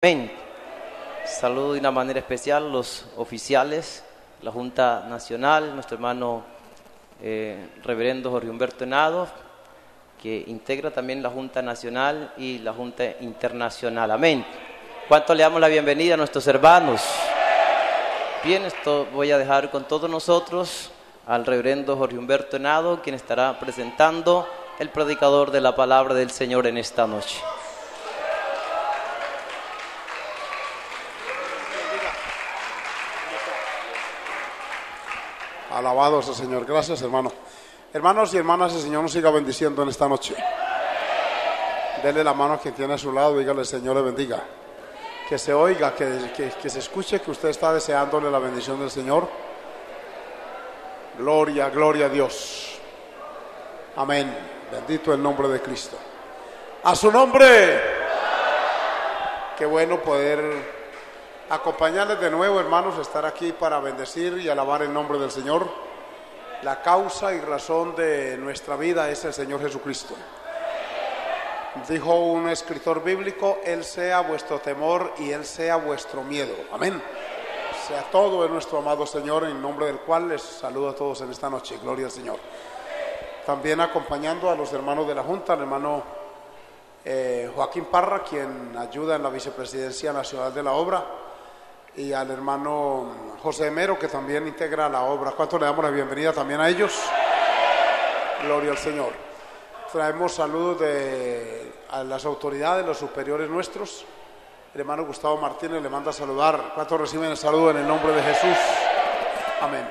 Amén. Saludo de una manera especial a los oficiales, la Junta Nacional, nuestro hermano reverendo Jorge Humberto Henao, que integra también la Junta Nacional y la Junta Internacional. Amén. ¿Cuánto le damos la bienvenida a nuestros hermanos? Bien, esto voy a dejar con todos nosotros al reverendo Jorge Humberto Henao, quien estará presentando el predicador de la palabra del Señor en esta noche. Alabado sea el Señor. Gracias, hermano. Hermanos y hermanas, el Señor nos siga bendiciendo en esta noche. Dele la mano a quien tiene a su lado, dígale: el Señor le bendiga. Que se oiga, que se escuche que usted está deseándole la bendición del Señor. Gloria, gloria a Dios. Amén. Bendito el nombre de Cristo. A su nombre. Qué bueno poder acompañarles de nuevo, hermanos, estar aquí para bendecir y alabar el nombre del Señor. La causa y razón de nuestra vida es el Señor Jesucristo. Dijo un escritor bíblico: Él sea vuestro temor y Él sea vuestro miedo. Amén. Sea todo en nuestro amado Señor, en nombre del cual les saludo a todos en esta noche. Gloria al Señor. También acompañando a los hermanos de la Junta, el hermano Joaquín Parra, quien ayuda en la Vicepresidencia Nacional de la Obra, y al hermano José Mero, que también integra la obra. ¿Cuánto le damos la bienvenida también a ellos? Gloria al Señor. Traemos saludos a las autoridades, los superiores nuestros. El hermano Gustavo Martínez le manda a saludar. ¿Cuántos reciben el saludo en el nombre de Jesús? Amén.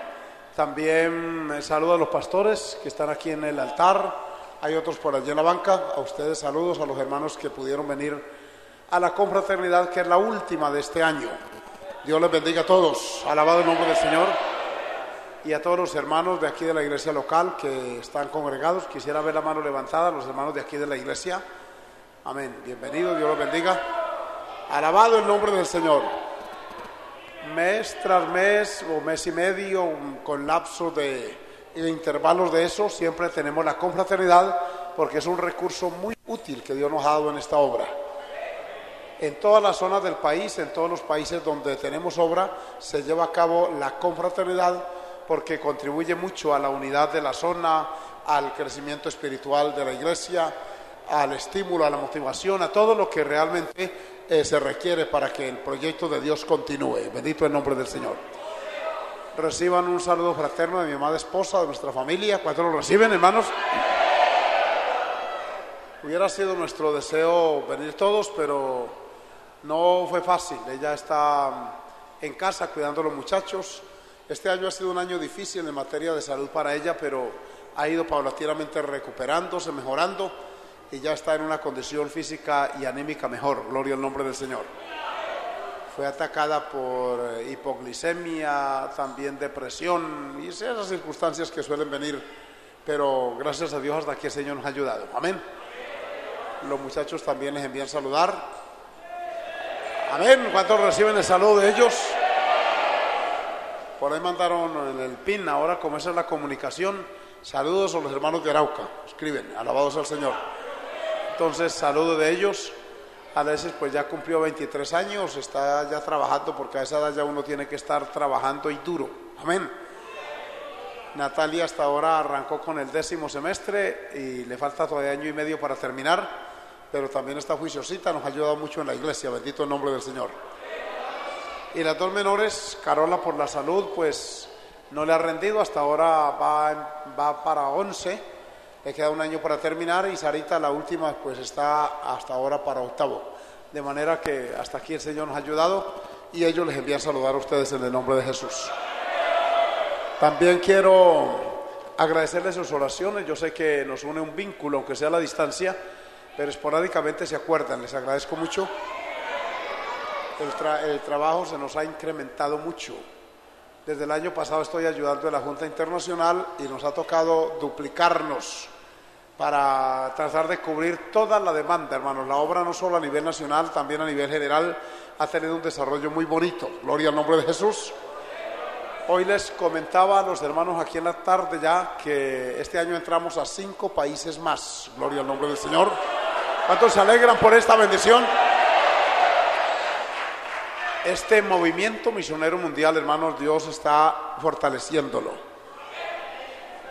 También saludo a los pastores que están aquí en el altar. Hay otros por allí en la banca. A ustedes saludos, a los hermanos que pudieron venir a la confraternidad, que es la última de este año. Dios les bendiga a todos, alabado el nombre del Señor, y a todos los hermanos de aquí de la iglesia local que están congregados. Quisiera ver la mano levantada, los hermanos de aquí de la iglesia. Amén, bienvenidos, Dios los bendiga. Alabado el nombre del Señor. Mes tras mes o mes y medio, con lapsos de intervalos de eso, siempre tenemos la confraternidad, porque es un recurso muy útil que Dios nos ha dado en esta obra. En todas las zonas del país, en todos los países donde tenemos obra, se lleva a cabo la confraternidad, porque contribuye mucho a la unidad de la zona, al crecimiento espiritual de la iglesia, al estímulo, a la motivación, a todo lo que realmente se requiere para que el proyecto de Dios continúe. Bendito el nombre del Señor. Reciban un saludo fraterno de mi amada esposa, de nuestra familia. ¿Cuántos lo reciben, hermanos? Hubiera sido nuestro deseo venir todos, pero no fue fácil. Ella está en casa cuidando a los muchachos. Este año ha sido un año difícil en materia de salud para ella, pero ha ido paulatinamente recuperándose, mejorando, y ya está en una condición física y anímica mejor. Gloria al nombre del Señor. Fue atacada por hipoglicemia, también depresión y esas circunstancias que suelen venir, pero gracias a Dios hasta aquí el Señor nos ha ayudado. Amén. Los muchachos también les envían saludar. Amén. ¿Cuántos reciben el saludo de ellos? Por ahí mandaron en el PIN, ahora como esa es la comunicación, saludos a los hermanos de Arauca. Escriben: alabados al Señor. Entonces, saludo de ellos. A veces pues ya cumplió 23 años, está ya trabajando, porque a esa edad ya uno tiene que estar trabajando y duro. Amén. Natalia hasta ahora arrancó con el 10º semestre y le falta todavía año y medio para terminar, pero también está juiciosita, nos ha ayudado mucho en la iglesia. Bendito el nombre del Señor. Y las dos menores, Carola por la salud pues no le ha rendido, hasta ahora va para 11, le queda un año para terminar, y Sarita, la última, pues está hasta ahora para 8º, de manera que hasta aquí el Señor nos ha ayudado, y ellos les envían saludar a ustedes en el nombre de Jesús. También quiero agradecerles sus oraciones. Yo sé que nos une un vínculo, aunque sea a la distancia, pero esporádicamente se acuerdan. Les agradezco mucho. El trabajo se nos ha incrementado mucho. Desde el año pasado estoy ayudando a la Junta Internacional y nos ha tocado duplicarnos para tratar de cubrir toda la demanda, hermanos. La obra, no solo a nivel nacional, también a nivel general, ha tenido un desarrollo muy bonito. Gloria al nombre de Jesús. Hoy les comentaba a los hermanos aquí en la tarde ya que este año entramos a 5 países más. Gloria al nombre del Señor. ¿Cuántos se alegran por esta bendición? Este movimiento misionero mundial, hermanos, Dios está fortaleciéndolo.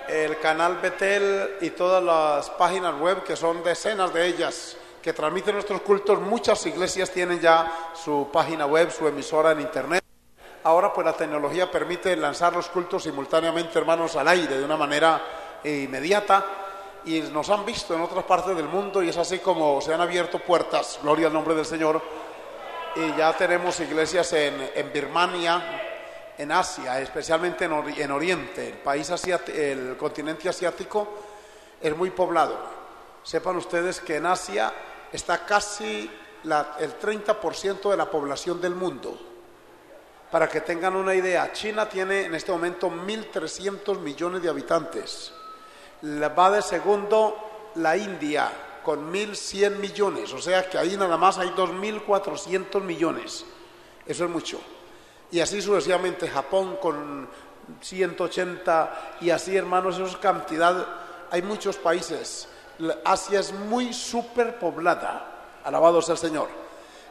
El canal Betel y todas las páginas web, que son decenas de ellas, que transmiten nuestros cultos, muchas iglesias tienen ya su página web, su emisora en internet. Ahora pues la tecnología permite lanzar los cultos simultáneamente, hermanos, al aire de una manera inmediata, y nos han visto en otras partes del mundo, y es así como se han abierto puertas, gloria al nombre del Señor. Y ya tenemos iglesias en Birmania, en Asia, especialmente en Oriente. El país el continente asiático es muy poblado. Sepan ustedes que en Asia está casi el 30% de la población del mundo. Para que tengan una idea, China tiene en este momento 1.300 millones de habitantes. Va de segundo la India, con 1.100 millones, o sea que ahí nada más hay 2.400 millones, eso es mucho. Y así sucesivamente, Japón con 180, y así, hermanos, eso es cantidad, hay muchos países. Asia es muy superpoblada, alabado sea el Señor.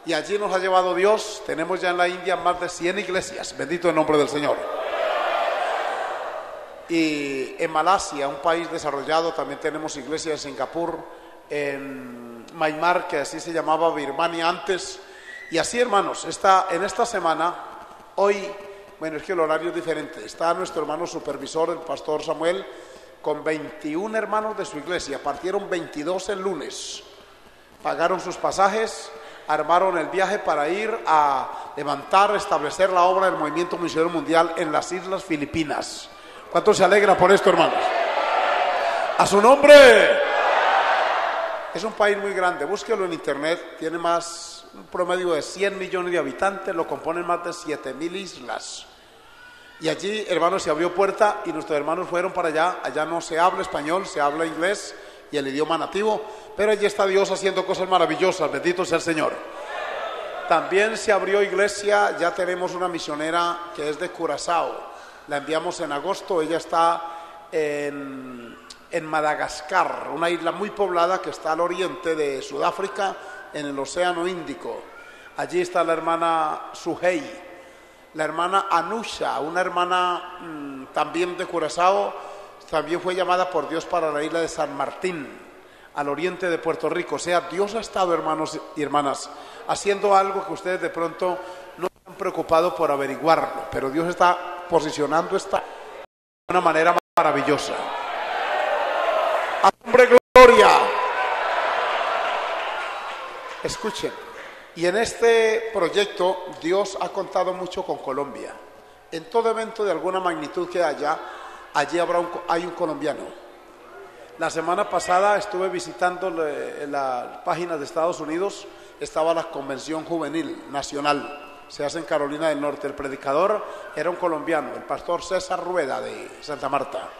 Y allí nos ha llevado Dios, tenemos ya en la India más de 100 iglesias, bendito el nombre del Señor. Y en Malasia, un país desarrollado, también tenemos iglesias en Singapur, en Myanmar, que así se llamaba Birmania antes. Y así, hermanos, en esta semana, hoy, bueno, es que el horario es diferente, está nuestro hermano supervisor, el pastor Samuel, con 21 hermanos de su iglesia. Partieron 22 el lunes, pagaron sus pasajes, armaron el viaje para ir a levantar, establecer la obra del movimiento misionero mundial en las Islas Filipinas. ¿Cuántos se alegra por esto, hermanos? ¡A su nombre! Es un país muy grande, búsquelo en internet, tiene un promedio de 100 millones de habitantes, lo componen más de 7.000 islas. Y allí, hermanos, se abrió puerta y nuestros hermanos fueron para allá no se habla español, se habla inglés y el idioma nativo, pero allí está Dios haciendo cosas maravillosas, bendito sea el Señor. También se abrió iglesia, ya tenemos una misionera que es de Curazao, la enviamos en agosto, ella está en Madagascar, una isla muy poblada que está al oriente de Sudáfrica, en el Océano Índico. Allí está la hermana Suhei, la hermana Anusha, una hermana también de Curazao, también fue llamada por Dios para la isla de San Martín, al oriente de Puerto Rico. O sea, Dios ha estado, hermanos y hermanas, haciendo algo que ustedes de pronto no se han preocupado por averiguarlo, pero Dios está posicionando esta de una manera maravillosa. ¡A nombre gloria! Escuchen, y en este proyecto Dios ha contado mucho con Colombia. En todo evento de alguna magnitud que haya, allí hay un colombiano. La semana pasada estuve visitando las páginas de Estados Unidos, estaba la Convención Juvenil Nacional, se hace en Carolina del Norte. El predicador era un colombiano, el pastor César Rueda de Santa Marta.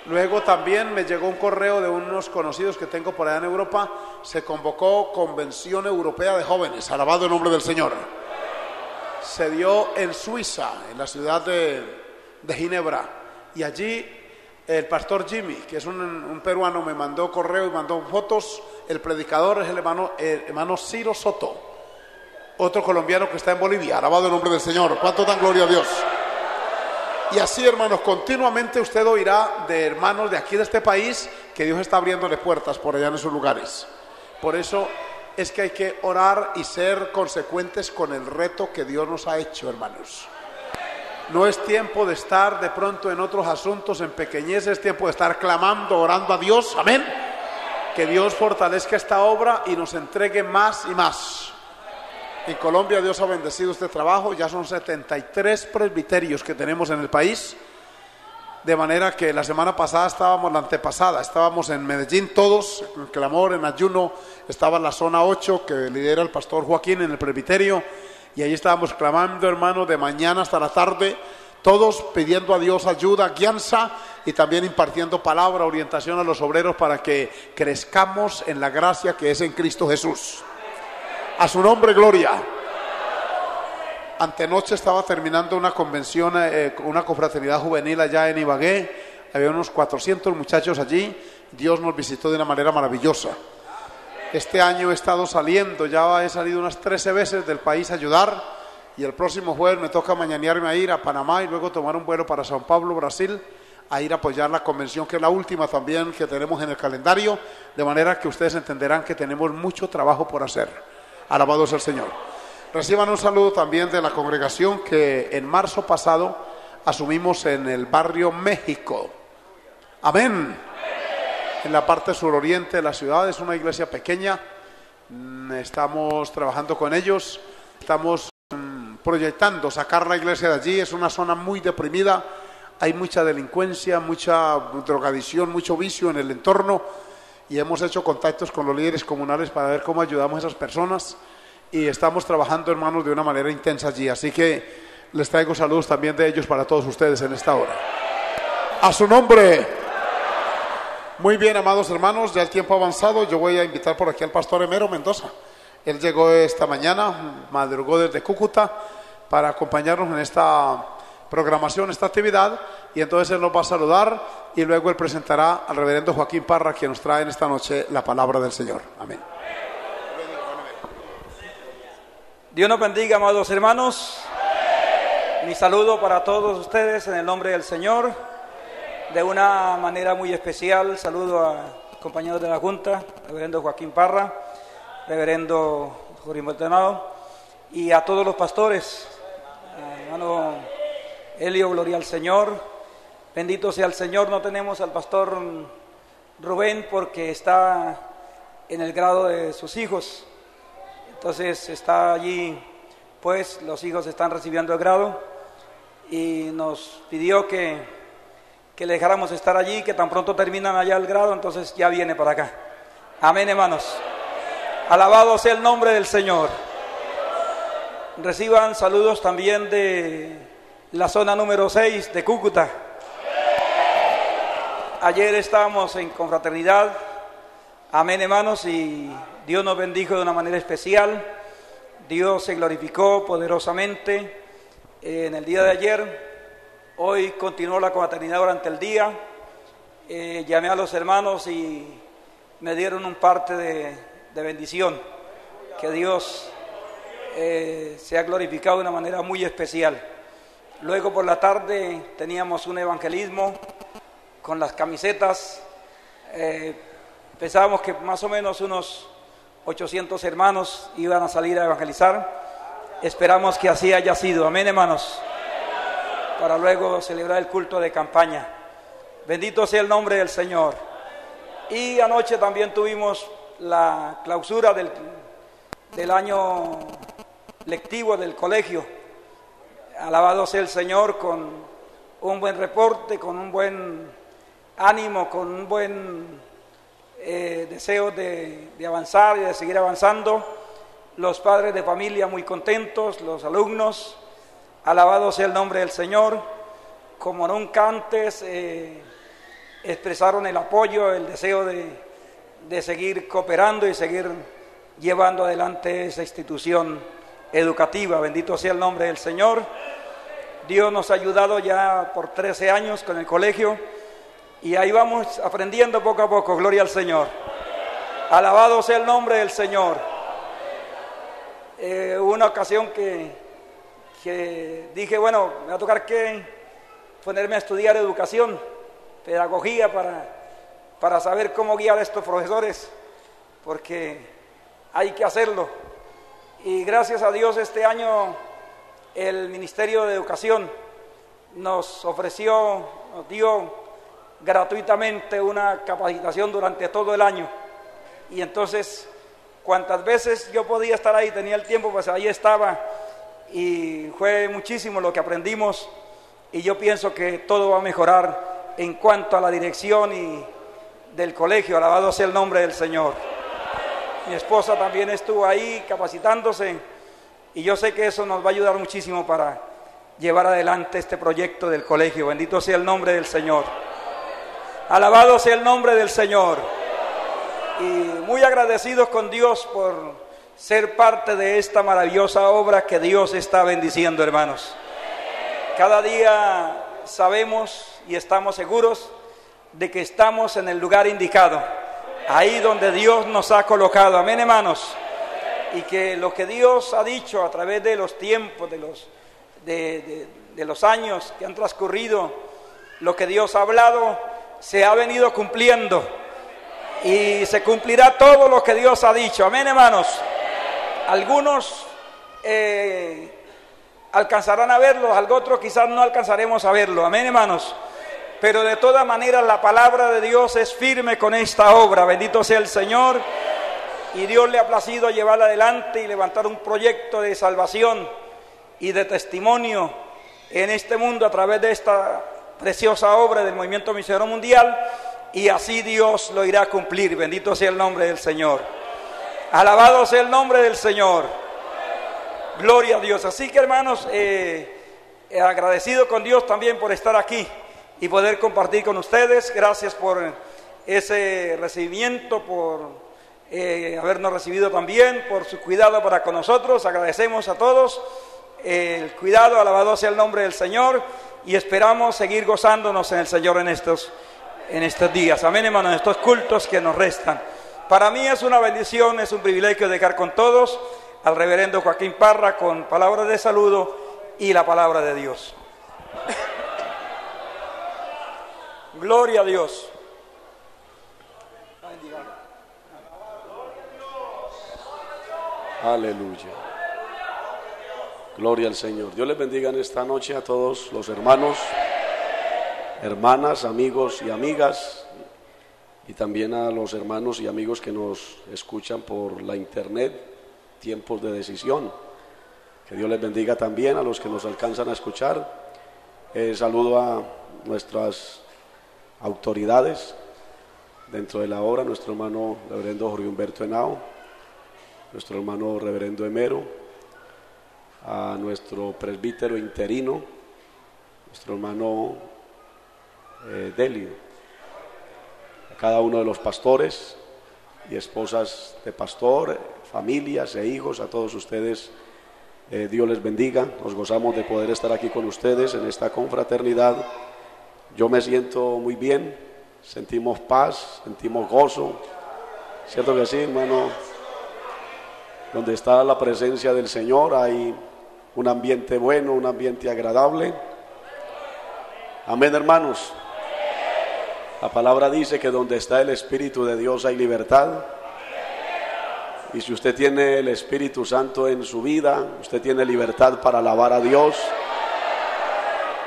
Luego también me llegó un correo de unos conocidos que tengo por allá en Europa, se convocó Convención Europea de Jóvenes, alabado el nombre del Señor. Se dio en Suiza, en la ciudad de Ginebra, y allí el pastor Jimmy, que es un peruano, me mandó correo y mandó fotos. El predicador es el hermano Ciro Soto, otro colombiano que está en Bolivia, alabado el nombre del Señor. ¿Cuánto dan gloria a Dios? Y así, hermanos, continuamente usted oirá de hermanos de aquí, de este país, que Dios está abriéndole puertas por allá en esos lugares. Por eso es que hay que orar y ser consecuentes con el reto que Dios nos ha hecho, hermanos. No es tiempo de estar de pronto en otros asuntos, en pequeñez, es tiempo de estar clamando, orando a Dios, amén. Que Dios fortalezca esta obra y nos entregue más y más. En Colombia Dios ha bendecido este trabajo, ya son 73 presbiterios que tenemos en el país, de manera que la semana pasada la antepasada, estábamos en Medellín todos, en clamor, en ayuno, estaba en la zona 8 que lidera el pastor Joaquín en el presbiterio, y ahí estábamos clamando, hermanos, de mañana hasta la tarde, todos pidiendo a Dios ayuda, guianza, y también impartiendo palabra, orientación a los obreros para que crezcamos en la gracia que es en Cristo Jesús. A su nombre, gloria. Antenoche estaba terminando una convención, una confraternidad juvenil allá en Ibagué. Había unos 400 muchachos allí. Dios nos visitó de una manera maravillosa. Este año he estado saliendo, ya he salido unas 13 veces del país a ayudar, y el próximo jueves me toca mañanearme a ir a Panamá y luego tomar un vuelo para Sao Paulo, Brasil, a ir a apoyar la convención, que es la última también que tenemos en el calendario, de manera que ustedes entenderán que tenemos mucho trabajo por hacer. Alabado sea el Señor. Reciban un saludo también de la congregación que en marzo pasado asumimos en el barrio México. Amén. En la parte suroriente de la ciudad, es una iglesia pequeña. Estamos trabajando con ellos, estamos proyectando sacar la iglesia de allí. Es una zona muy deprimida, hay mucha delincuencia, mucha drogadicción, mucho vicio en el entorno, y hemos hecho contactos con los líderes comunales para ver cómo ayudamos a esas personas, y estamos trabajando, hermanos, de una manera intensa allí. Así que les traigo saludos también de ellos para todos ustedes en esta hora. A su nombre. Muy bien, amados hermanos, ya el tiempo ha avanzado. Yo voy a invitar por aquí al pastor Emero Mendoza. Él llegó esta mañana, madrugó desde Cúcuta para acompañarnos en esta programación, esta actividad, y entonces él nos va a saludar y luego él presentará al reverendo Joaquín Parra, quien nos trae en esta noche la palabra del Señor. Amén. Dios nos bendiga, amados hermanos. Mi saludo para todos ustedes en el nombre del Señor. De una manera muy especial, saludo a compañeros de la Junta, reverendo Joaquín Parra, reverendo Jorge Maldonado, y a todos los pastores, hermano Helio, gloria al Señor, bendito sea el Señor. No tenemos al pastor Rubén porque está en el grado de sus hijos, entonces está allí, pues los hijos están recibiendo el grado, y nos pidió que le dejáramos estar allí, que tan pronto terminan allá el grado, entonces ya viene para acá. Amén, hermanos. Alabado sea el nombre del Señor. Reciban saludos también de la zona número 6 de Cúcuta. Ayer estábamos en confraternidad. Amén, hermanos, y Dios nos bendijo de una manera especial. Dios se glorificó poderosamente en el día de ayer. Hoy continuó la confraternidad durante el día. Llamé a los hermanos y me dieron un parte de bendición. Que Dios se ha glorificado de una manera muy especial. Luego por la tarde teníamos un evangelismo con las camisetas. Pensábamos que más o menos unos 800 hermanos iban a salir a evangelizar. Esperamos que así haya sido. Amén, hermanos. Para luego celebrar el culto de campaña. Bendito sea el nombre del Señor. Y anoche también tuvimos la clausura del año lectivo del colegio. Alabado sea el Señor, con un buen reporte, con un buen ánimo, con un buen deseo de avanzar y de seguir avanzando. Los padres de familia muy contentos, los alumnos. Alabado sea el nombre del Señor. Como nunca antes expresaron el apoyo, el deseo de seguir cooperando y seguir llevando adelante esa institución educativa. Bendito sea el nombre del Señor. Dios nos ha ayudado ya por 13 años con el colegio y ahí vamos aprendiendo poco a poco. Gloria al Señor. Alabado sea el nombre del Señor. Hubo una ocasión que dije, bueno, me va a tocar que ponerme a estudiar educación, pedagogía, para saber cómo guiar a estos profesores, porque hay que hacerlo. Y gracias a Dios este año el Ministerio de Educación nos dio gratuitamente una capacitación durante todo el año. Y entonces, cuantas veces yo podía estar ahí, tenía el tiempo, pues ahí estaba. Y fue muchísimo lo que aprendimos, y yo pienso que todo va a mejorar en cuanto a la dirección y del colegio. Alabado sea el nombre del Señor. Mi esposa también estuvo ahí capacitándose, y yo sé que eso nos va a ayudar muchísimo para llevar adelante este proyecto del colegio. Bendito sea el nombre del Señor. Alabado sea el nombre del Señor. Y muy agradecidos con Dios por ser parte de esta maravillosa obra que Dios está bendiciendo, hermanos. Cada día sabemos y estamos seguros de que estamos en el lugar indicado. ahí donde Dios nos ha colocado. Amén, hermanos. Y que lo que Dios ha dicho a través de los tiempos, de los años que han transcurrido, lo que Dios ha hablado se ha venido cumpliendo y se cumplirá todo lo que Dios ha dicho. Amén, hermanos. Algunos alcanzarán a verlo, otros quizás no alcanzaremos a verlo. Amén, hermanos. Pero de todas maneras la palabra de Dios es firme con esta obra. Bendito sea el Señor. Y Dios le ha placido llevarla adelante y levantar un proyecto de salvación y de testimonio en este mundo a través de esta preciosa obra del Movimiento Misionero Mundial, y así Dios lo irá a cumplir. Bendito sea el nombre del Señor. Alabado sea el nombre del Señor. Gloria a Dios. Así que, hermanos, agradecido con Dios también por estar aquí y poder compartir con ustedes. Gracias por ese recibimiento, por habernos recibido también, por su cuidado para con nosotros. Agradecemos a todos el cuidado. Alabado sea el nombre del Señor, y esperamos seguir gozándonos en el Señor en estos días. Amén, hermanos, en estos cultos que nos restan. Para mí es una bendición, es un privilegio dejar con todos al reverendo Joaquín Parra con palabras de saludo y la palabra de Dios. Gloria a Dios. Aleluya. Gloria al Señor. Dios les bendiga en esta noche a todos los hermanos, hermanas, amigos y amigas, y también a los hermanos y amigos que nos escuchan por la internet, Tiempos de Decisión. Que Dios les bendiga también a los que nos alcanzan a escuchar. Saludo a nuestras autoridades dentro de la obra, nuestro hermano reverendo Jorge Humberto Henao, nuestro hermano reverendo Emero, a nuestro presbítero interino, nuestro hermano Delio, a cada uno de los pastores y esposas de pastor, familias e hijos, a todos ustedes, Dios les bendiga. Nos gozamos de poder estar aquí con ustedes en esta confraternidad. Yo me siento muy bien, sentimos paz, sentimos gozo, ¿cierto que sí, hermano? Donde está la presencia del Señor hay un ambiente bueno, un ambiente agradable. Amén, hermanos. La palabra dice que donde está el Espíritu de Dios hay libertad. Y si usted tiene el Espíritu Santo en su vida, usted tiene libertad para alabar a Dios.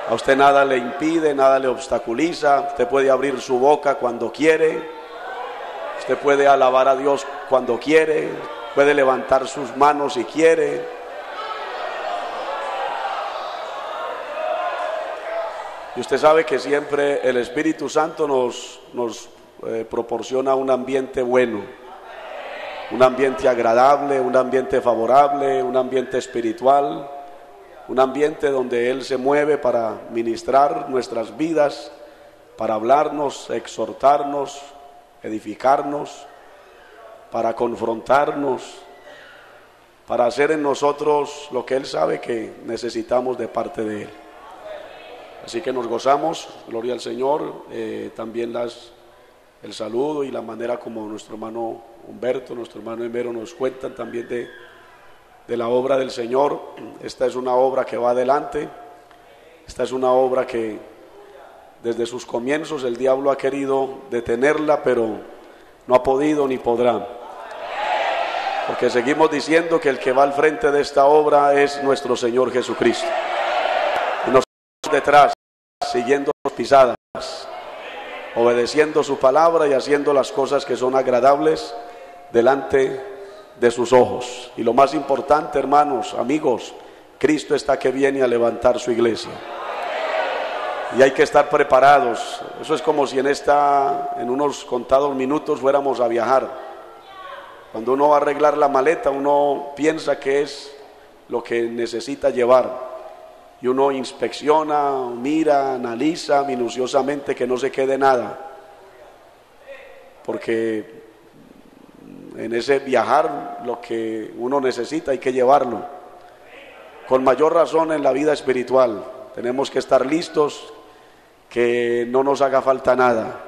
A usted nada le impide, nada le obstaculiza. Usted puede abrir su boca cuando quiere. Usted puede alabar a Dios cuando quiere. Puede levantar sus manos si quiere. Y usted sabe que siempre el Espíritu Santo nos proporciona un ambiente bueno, un ambiente agradable, un ambiente favorable, un ambiente espiritual, un ambiente donde Él se mueve para ministrar nuestras vidas, para hablarnos, exhortarnos, edificarnos, para confrontarnos, para hacer en nosotros lo que Él sabe que necesitamos de parte de Él. Así que nos gozamos, gloria al Señor. También el saludo y la manera como nuestro hermano Humberto, nuestro hermano Emero nos cuentan también de la obra del Señor. Esta es una obra que va adelante, esta es una obra que desde sus comienzos el diablo ha querido detenerla, pero no ha podido ni podrá. Porque seguimos diciendo que el que va al frente de esta obra es nuestro Señor Jesucristo. Y nosotros detrás, siguiendo sus pisadas, obedeciendo su palabra y haciendo las cosas que son agradables delante de sus ojos. Y lo más importante, hermanos, amigos, Cristo está que viene a levantar su iglesia. Y hay que estar preparados. Eso es como si en unos contados minutos fuéramos a viajar. Cuando uno va a arreglar la maleta, uno piensa que es lo que necesita llevar. Y uno inspecciona, mira, analiza minuciosamente que no se quede nada. Porque en ese viajar lo que uno necesita hay que llevarlo. Con mayor razón en la vida espiritual. Tenemos que estar listos, que no nos haga falta nada.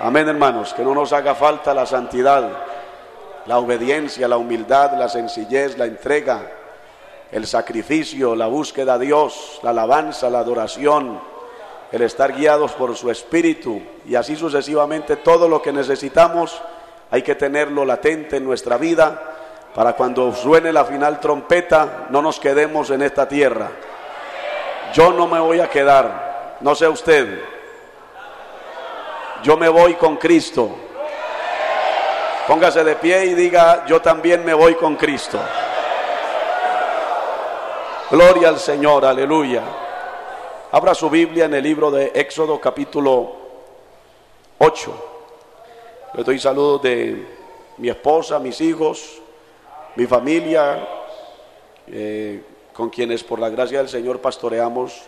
Amén, hermanos, que no nos haga falta la santidad, la obediencia, la humildad, la sencillez, la entrega, el sacrificio, la búsqueda a Dios, la alabanza, la adoración, el estar guiados por su Espíritu y así sucesivamente. Todo lo que necesitamos hay que tenerlo latente en nuestra vida para cuando suene la final trompeta no nos quedemos en esta tierra. Yo no me voy a quedar, no sé usted, yo me voy con Cristo. Póngase de pie y diga: yo también me voy con Cristo. Gloria al Señor, aleluya. Abra su Biblia en el libro de Éxodo capítulo 8. Les doy saludos de mi esposa, mis hijos, mi familia, con quienes por la gracia del Señor pastoreamos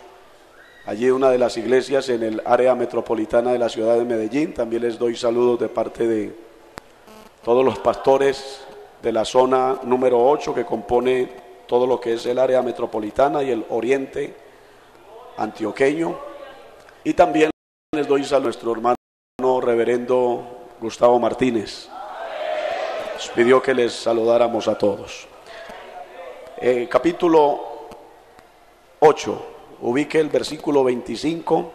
allí una de las iglesias en el área metropolitana de la ciudad de Medellín. También les doy saludos de parte de todos los pastores de la zona número 8 que compone todo lo que es el área metropolitana y el oriente antioqueño. Y también les doy saludos a nuestro hermano reverendo Gustavo Martínez. Nos pidió que les saludáramos a todos. Capítulo 8, ubique el versículo 25.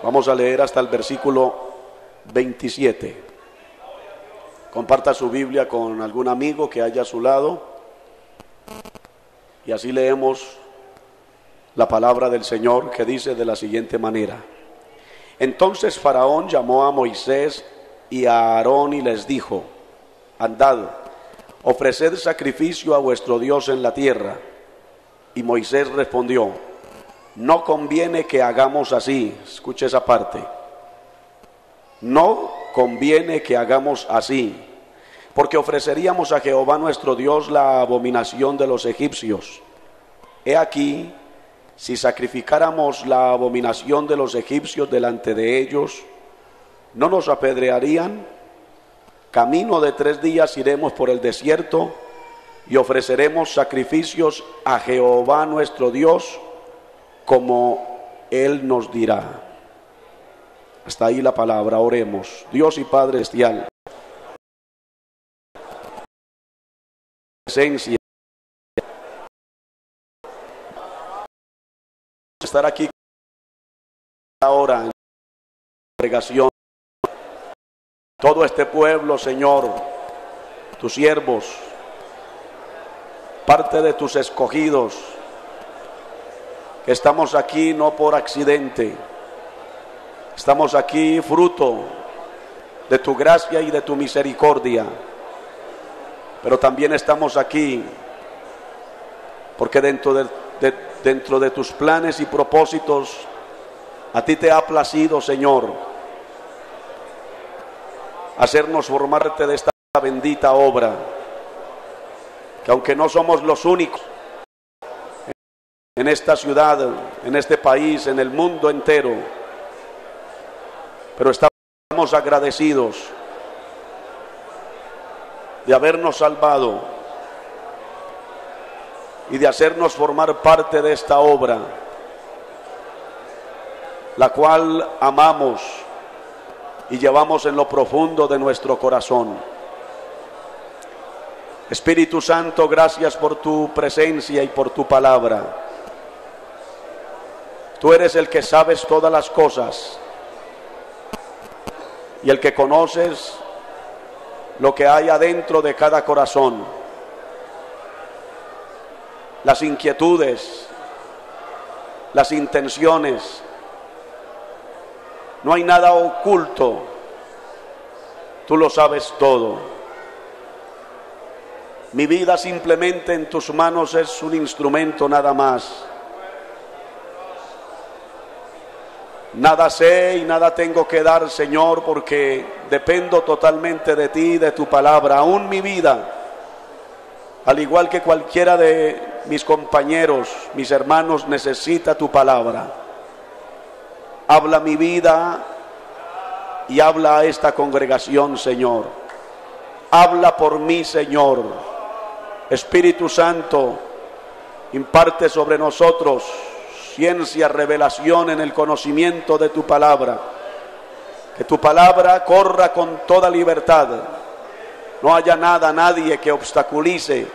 Vamos a leer hasta el versículo 27. Comparta su Biblia con algún amigo que haya a su lado y así leemos la palabra del Señor, que dice de la siguiente manera: Entonces Faraón llamó a Moisés y a Aarón y les dijo: Andad, ofreced sacrificio a vuestro Dios en la tierra. Y Moisés respondió: No conviene que hagamos así. Escuche esa parte. No conviene que hagamos así, porque ofreceríamos a Jehová nuestro Dios la abominación de los egipcios. He aquí, si sacrificáramos la abominación de los egipcios delante de ellos, ¿no nos apedrearían? Camino de 3 días iremos por el desierto y ofreceremos sacrificios a Jehová nuestro Dios, como Él nos dirá. Hasta ahí la palabra. Oremos. Dios y Padre celestial, presencia, estar aquí ahora en la congregación, todo este pueblo, Señor, tus siervos, parte de tus escogidos, que estamos aquí no por accidente. Estamos aquí fruto de tu gracia y de tu misericordia, pero también estamos aquí porque dentro de tus planes y propósitos a ti te ha placido, Señor, hacernos formar parte de esta bendita obra, que aunque no somos los únicos en esta ciudad, en este país, en el mundo entero, pero estamos agradecidos de habernos salvado y de hacernos formar parte de esta obra, la cual amamos y llevamos en lo profundo de nuestro corazón. Espíritu Santo, gracias por tu presencia y por tu palabra. Tú eres el que sabes todas las cosas y el que conoces lo que hay adentro de cada corazón, las inquietudes, las intenciones. No hay nada oculto, tú lo sabes todo. Mi vida simplemente en tus manos es un instrumento nada más. Nada sé y nada tengo que dar, Señor, porque dependo totalmente de ti y de tu palabra. Aún mi vida, al igual que cualquiera de mis compañeros, mis hermanos, necesita tu palabra. Habla mi vida y habla a esta congregación, Señor. Habla por mí, Señor. Espíritu Santo, imparte sobre nosotros ciencia, revelación en el conocimiento de tu palabra. Que tu palabra corra con toda libertad. No haya nada, nadie que obstaculice,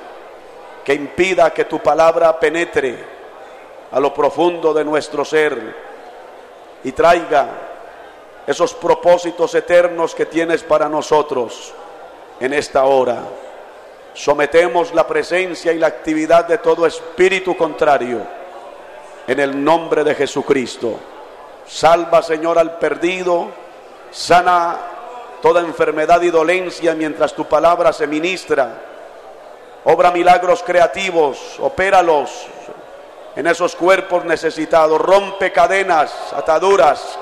que impida que tu palabra penetre a lo profundo de nuestro ser y traiga esos propósitos eternos que tienes para nosotros en esta hora. Sometemos la presencia y la actividad de todo espíritu contrario en el nombre de Jesucristo. Salva, Señor, al perdido, sana toda enfermedad y dolencia mientras tu palabra se ministra. Obra milagros creativos, opéralos en esos cuerpos necesitados, rompe cadenas, ataduras.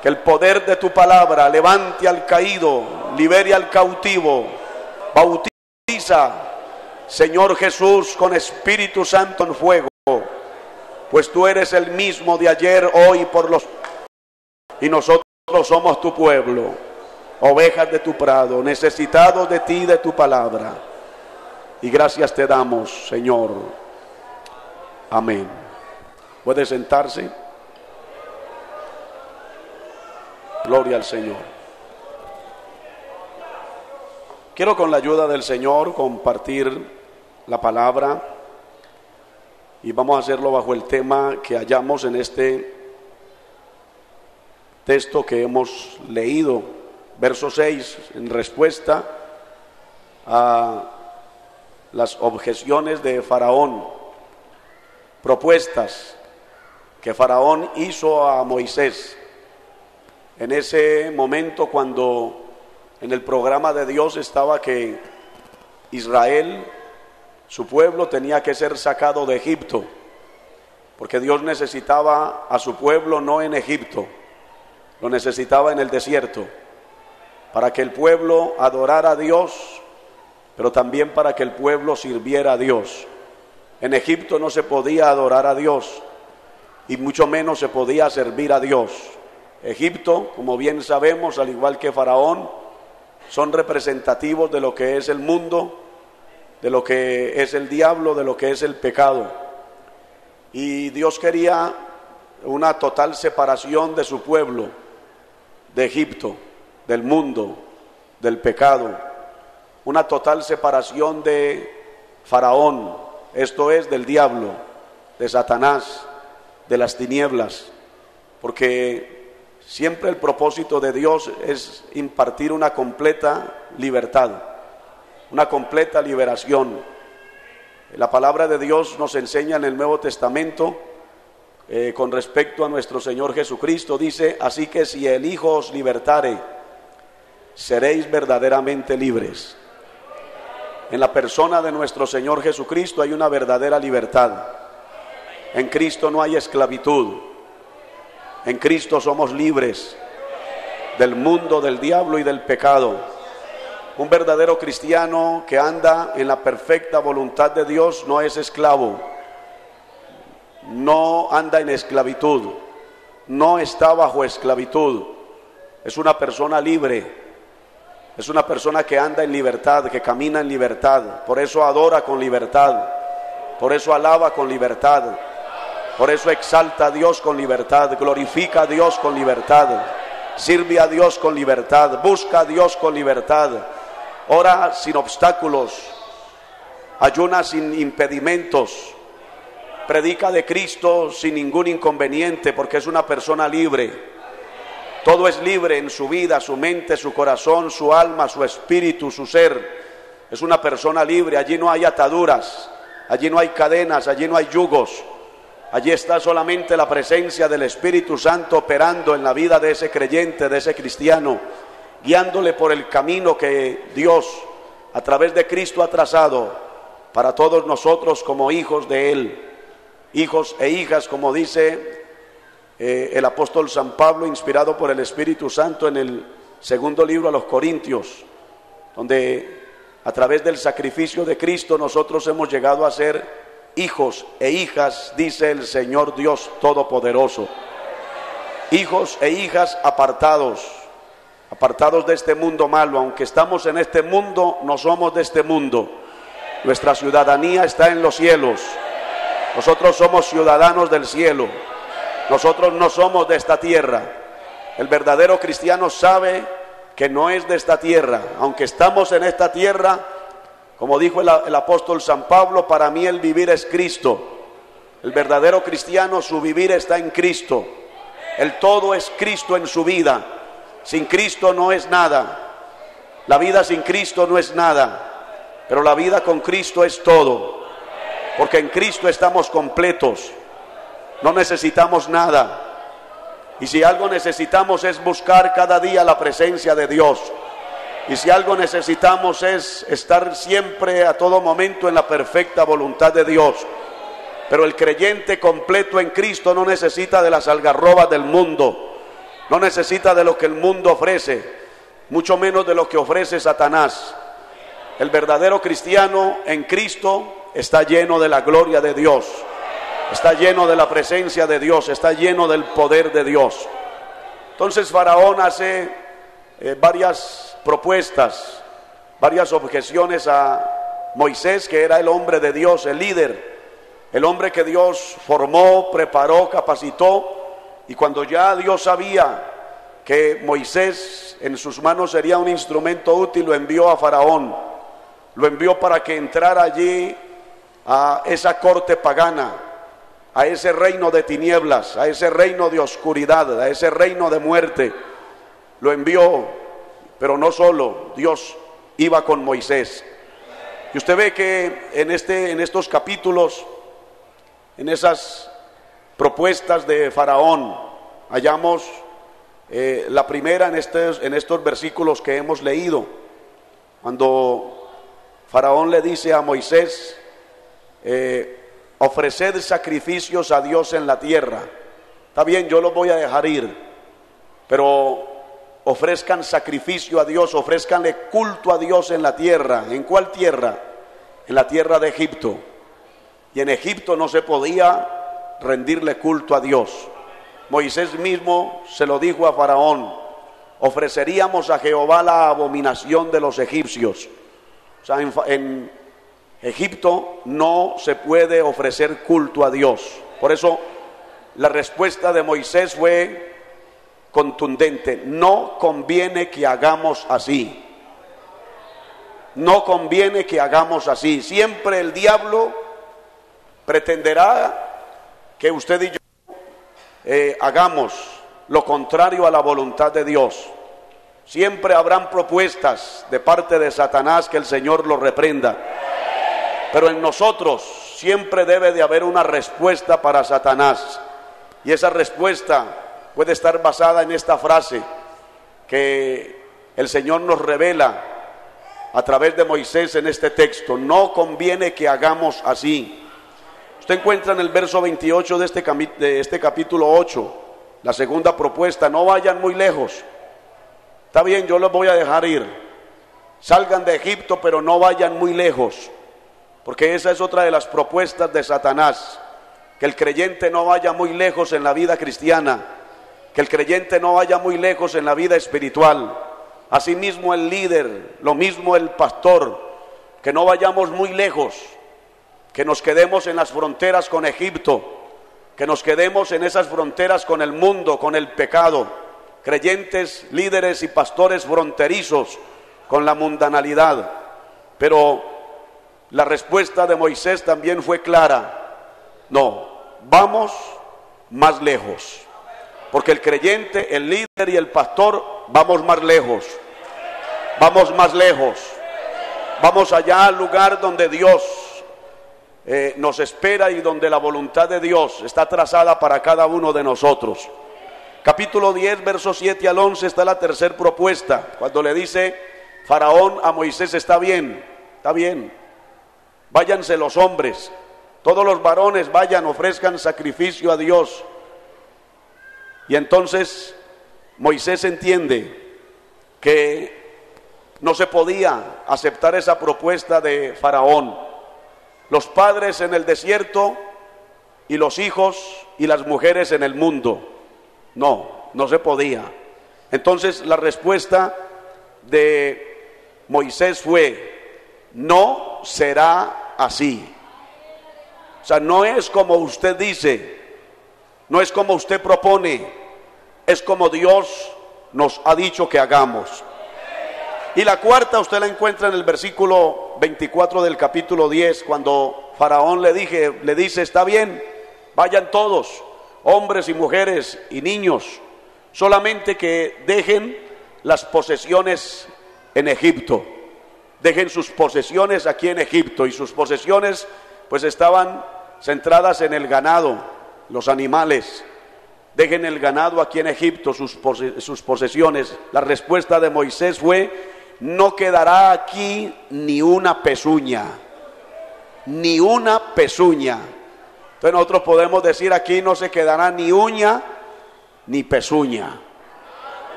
Que el poder de tu palabra levante al caído, libere al cautivo, bautiza, Señor Jesús, con Espíritu Santo en fuego, pues tú eres el mismo de ayer, hoy, y nosotros somos tu pueblo, ovejas de tu prado, necesitados de ti y de tu palabra. Y gracias te damos, Señor. Amén. ¿Puede sentarse? Gloria al Señor. Quiero con la ayuda del Señor compartir la palabra y vamos a hacerlo bajo el tema que hallamos en este texto que hemos leído, verso 6, en respuesta a las objeciones de Faraón, propuestas que Faraón hizo a Moisés. En ese momento cuando en el programa de Dios estaba que Israel, su pueblo, tenía que ser sacado de Egipto, porque Dios necesitaba a su pueblo no en Egipto, lo necesitaba en el desierto, para que el pueblo adorara a Dios, pero también para que el pueblo sirviera a Dios. En Egipto no se podía adorar a Dios y mucho menos se podía servir a Dios. Egipto, como bien sabemos, al igual que Faraón, son representativos de lo que es el mundo, de lo que es el diablo, de lo que es el pecado. Y Dios quería una total separación de su pueblo, de Egipto, del mundo, del pecado. Una total separación de Faraón, esto es, del diablo, de Satanás, de las tinieblas, porque siempre el propósito de Dios es impartir una completa libertad, una completa liberación. La palabra de Dios nos enseña en el Nuevo Testamento con respecto a nuestro Señor Jesucristo, dice: así que si el Hijo os libertare, seréis verdaderamente libres. En la persona de nuestro Señor Jesucristo hay una verdadera libertad. En Cristo no hay esclavitud. En Cristo somos libres del mundo, del diablo y del pecado. Un verdadero cristiano que anda en la perfecta voluntad de Dios no es esclavo, no anda en esclavitud, no está bajo esclavitud. Es una persona libre, es una persona que anda en libertad, que camina en libertad. Por eso adora con libertad, por eso alaba con libertad, por eso exalta a Dios con libertad, glorifica a Dios con libertad, sirve a Dios con libertad, busca a Dios con libertad, ora sin obstáculos, ayuna sin impedimentos, predica de Cristo sin ningún inconveniente, porque es una persona libre. Todo es libre en su vida, su mente, su corazón, su alma, su espíritu, su ser. Es una persona libre. Allí no hay ataduras, allí no hay cadenas, allí no hay yugos. Allí está solamente la presencia del Espíritu Santo operando en la vida de ese creyente, de ese cristiano, guiándole por el camino que Dios a través de Cristo ha trazado para todos nosotros como hijos de Él, hijos e hijas, como dice el apóstol San Pablo, inspirado por el Espíritu Santo, en el segundo libro a los Corintios, donde a través del sacrificio de Cristo nosotros hemos llegado a ser hijos e hijas, dice el Señor Dios Todopoderoso. Hijos e hijas apartados de este mundo malo. Aunque estamos en este mundo, no somos de este mundo. Nuestra ciudadanía está en los cielos. Nosotros somos ciudadanos del cielo. Nosotros no somos de esta tierra. El verdadero cristiano sabe que no es de esta tierra. Aunque estamos en esta tierra, como dijo el apóstol San Pablo, para mí el vivir es Cristo. El verdadero cristiano, su vivir está en Cristo. El todo es Cristo en su vida. Sin Cristo no es nada. La vida sin Cristo no es nada. Pero la vida con Cristo es todo. Porque en Cristo estamos completos. No necesitamos nada. Y si algo necesitamos es buscar cada día la presencia de Dios. Y si algo necesitamos es estar siempre a todo momento en la perfecta voluntad de Dios. Pero el creyente completo en Cristo no necesita de las algarrobas del mundo. No necesita de lo que el mundo ofrece, mucho menos de lo que ofrece Satanás. El verdadero cristiano en Cristo está lleno de la gloria de Dios. Está lleno de la presencia de Dios, está lleno del poder de Dios. Entonces Faraón hace varias propuestas, varias objeciones a Moisés, que era el hombre de Dios, el líder, el hombre que Dios formó, preparó, capacitó. Y cuando ya Dios sabía que Moisés en sus manos sería un instrumento útil, lo envió a Faraón. Lo envió para que entrara allí a esa corte pagana, a ese reino de tinieblas, a ese reino de oscuridad, a ese reino de muerte. Lo envió, pero no solo, Dios iba con Moisés. Y usted ve que en estos capítulos, en esas propuestas de Faraón, hallamos la primera en estos versículos que hemos leído, cuando Faraón le dice a Moisés, ofreced sacrificios a Dios en la tierra. Está bien, yo los voy a dejar ir, pero ofrezcan sacrificio a Dios, ofrezcanle culto a Dios en la tierra. ¿En cuál tierra? En la tierra de Egipto. Y en Egipto no se podía rendirle culto a Dios. Moisés mismo se lo dijo a Faraón: ofreceríamos a Jehová la abominación de los egipcios. O sea, en Egipto no se puede ofrecer culto a Dios. Por eso la respuesta de Moisés fue contundente: no conviene que hagamos así. No conviene que hagamos así. Siempre el diablo pretenderá que usted y yo hagamos lo contrario a la voluntad de Dios. Siempre habrán propuestas de parte de Satanás, que el Señor lo reprenda. Pero en nosotros siempre debe de haber una respuesta para Satanás. Y esa respuesta puede estar basada en esta frase que el Señor nos revela a través de Moisés en este texto: no conviene que hagamos así. Usted encuentra en el verso 28 de este capítulo 8, la segunda propuesta: no vayan muy lejos. Está bien, yo los voy a dejar ir. Salgan de Egipto, pero no vayan muy lejos. Porque esa es otra de las propuestas de Satanás: que el creyente no vaya muy lejos en la vida cristiana, que el creyente no vaya muy lejos en la vida espiritual. Asimismo el líder, lo mismo el pastor, que no vayamos muy lejos, que nos quedemos en las fronteras con Egipto, que nos quedemos en esas fronteras con el mundo, con el pecado. Creyentes, líderes y pastores fronterizos con la mundanalidad. Pero la respuesta de Moisés también fue clara: no, vamos más lejos. Porque el creyente, el líder y el pastor vamos más lejos. Vamos más lejos. Vamos allá al lugar donde Dios nos espera y donde la voluntad de Dios está trazada para cada uno de nosotros. Capítulo 10, versos 7 al 11 está la tercera propuesta, cuando le dice Faraón a Moisés: está bien, váyanse los hombres, todos los varones vayan, ofrezcan sacrificio a Dios. Y entonces Moisés entiende que no se podía aceptar esa propuesta de Faraón. Los padres en el desierto y los hijos y las mujeres en el mundo. No se podía. Entonces la respuesta de Moisés fue: no será así. O sea, no es como usted dice, no es como usted propone, es como Dios nos ha dicho que hagamos. Y la cuarta usted la encuentra en el versículo 24 del capítulo 10, cuando Faraón le dice, está bien, vayan todos, hombres y mujeres y niños, solamente que dejen las posesiones en Egipto, dejen sus posesiones aquí en Egipto. Y sus posesiones pues estaban centradas en el ganado, los animales. Dejen el ganado aquí en Egipto, sus posesiones. La respuesta de Moisés fue, no quedará aquí ni una pezuña, ni una pezuña. Entonces nosotros podemos decir, aquí no se quedará ni uña ni pezuña.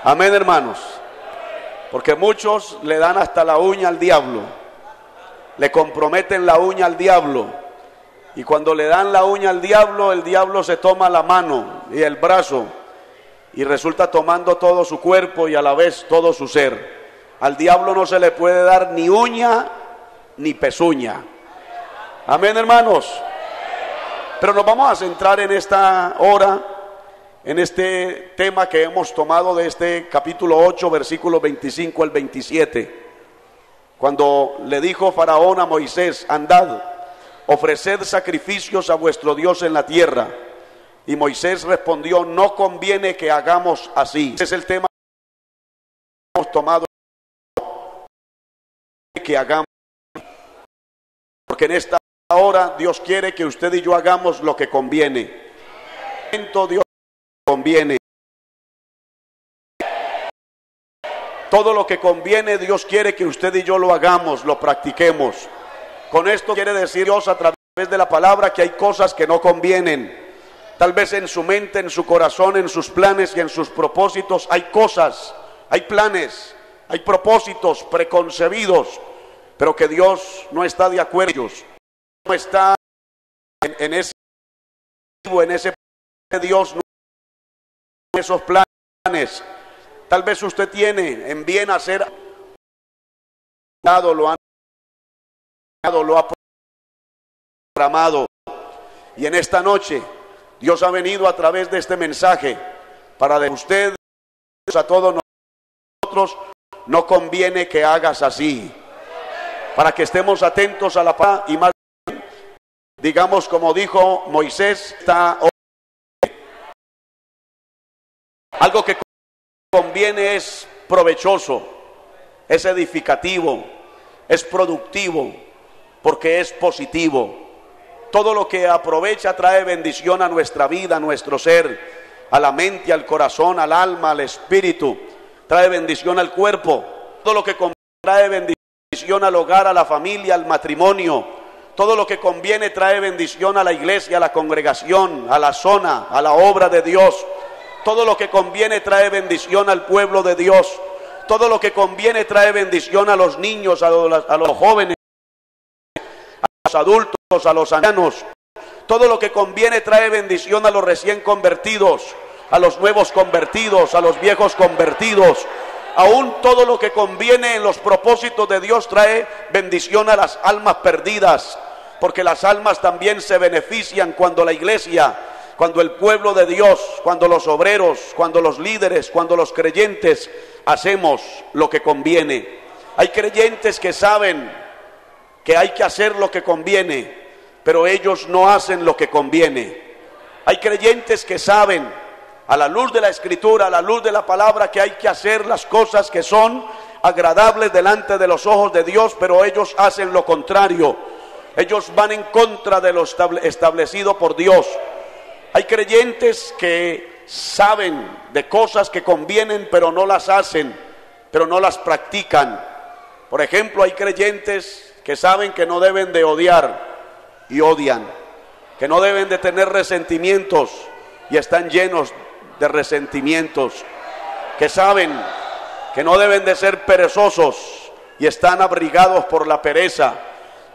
Amén, hermanos. Porque muchos le dan hasta la uña al diablo, le comprometen la uña al diablo, y cuando le dan la uña al diablo, el diablo se toma la mano y el brazo y resulta tomando todo su cuerpo y a la vez todo su ser. Al diablo no se le puede dar ni uña ni pezuña. Amén, hermanos. Pero nos vamos a centrar en esta hora, en este tema que hemos tomado de este capítulo 8, versículos 25 al 27. Cuando le dijo Faraón a Moisés, andad, ofreced sacrificios a vuestro Dios en la tierra. Y Moisés respondió, no conviene que hagamos así. Ese es el tema que hemos tomado, que hagamos, porque en esta hora Dios quiere que usted y yo hagamos lo que conviene. Dios conviene. Todo lo que conviene, Dios quiere que usted y yo lo hagamos, lo practiquemos. Con esto quiere decir Dios a través de la palabra que hay cosas que no convienen. Tal vez en su mente, en su corazón, en sus planes y en sus propósitos hay cosas, hay planes, hay propósitos preconcebidos, pero que Dios no está de acuerdo con ellos. No está en ese Dios, no en esos planes. Tal vez usted tiene en bien hacer, lo ha programado, y en esta noche Dios ha venido a través de este mensaje para de usted a todos nosotros, no conviene que hagas así, para que estemos atentos a la paz y más, digamos como dijo Moisés, algo que conviene es provechoso, es edificativo, es productivo, porque es positivo. Todo lo que aprovecha trae bendición a nuestra vida, a nuestro ser, a la mente, al corazón, al alma, al espíritu. Trae bendición al cuerpo. Todo lo que trae bendición al hogar, a la familia, al matrimonio. Todo lo que conviene trae bendición a la iglesia, a la congregación, a la zona, a la obra de Dios. Todo lo que conviene trae bendición al pueblo de Dios. Todo lo que conviene trae bendición a los niños, a los jóvenes, a los adultos, a los ancianos. Todo lo que conviene trae bendición a los recién convertidos, a los nuevos convertidos, a los viejos convertidos. Aún todo lo que conviene en los propósitos de Dios trae bendición a las almas perdidas, porque las almas también se benefician cuando la iglesia, cuando el pueblo de Dios, cuando los obreros, cuando los líderes, cuando los creyentes hacemos lo que conviene. Hay creyentes que saben que hay que hacer lo que conviene, pero ellos no hacen lo que conviene. Hay creyentes que saben, a la luz de la Escritura, a la luz de la palabra, que hay que hacer las cosas que son agradables delante de los ojos de Dios, pero ellos hacen lo contrario. Ellos van en contra de lo establecido por Dios. Hay creyentes que saben de cosas que convienen, pero no las hacen, pero no las practican. Por ejemplo, hay creyentes que saben que no deben de odiar y odian, que no deben de tener resentimientos y están llenos de resentimientos, que saben que no deben de ser perezosos y están abrigados por la pereza,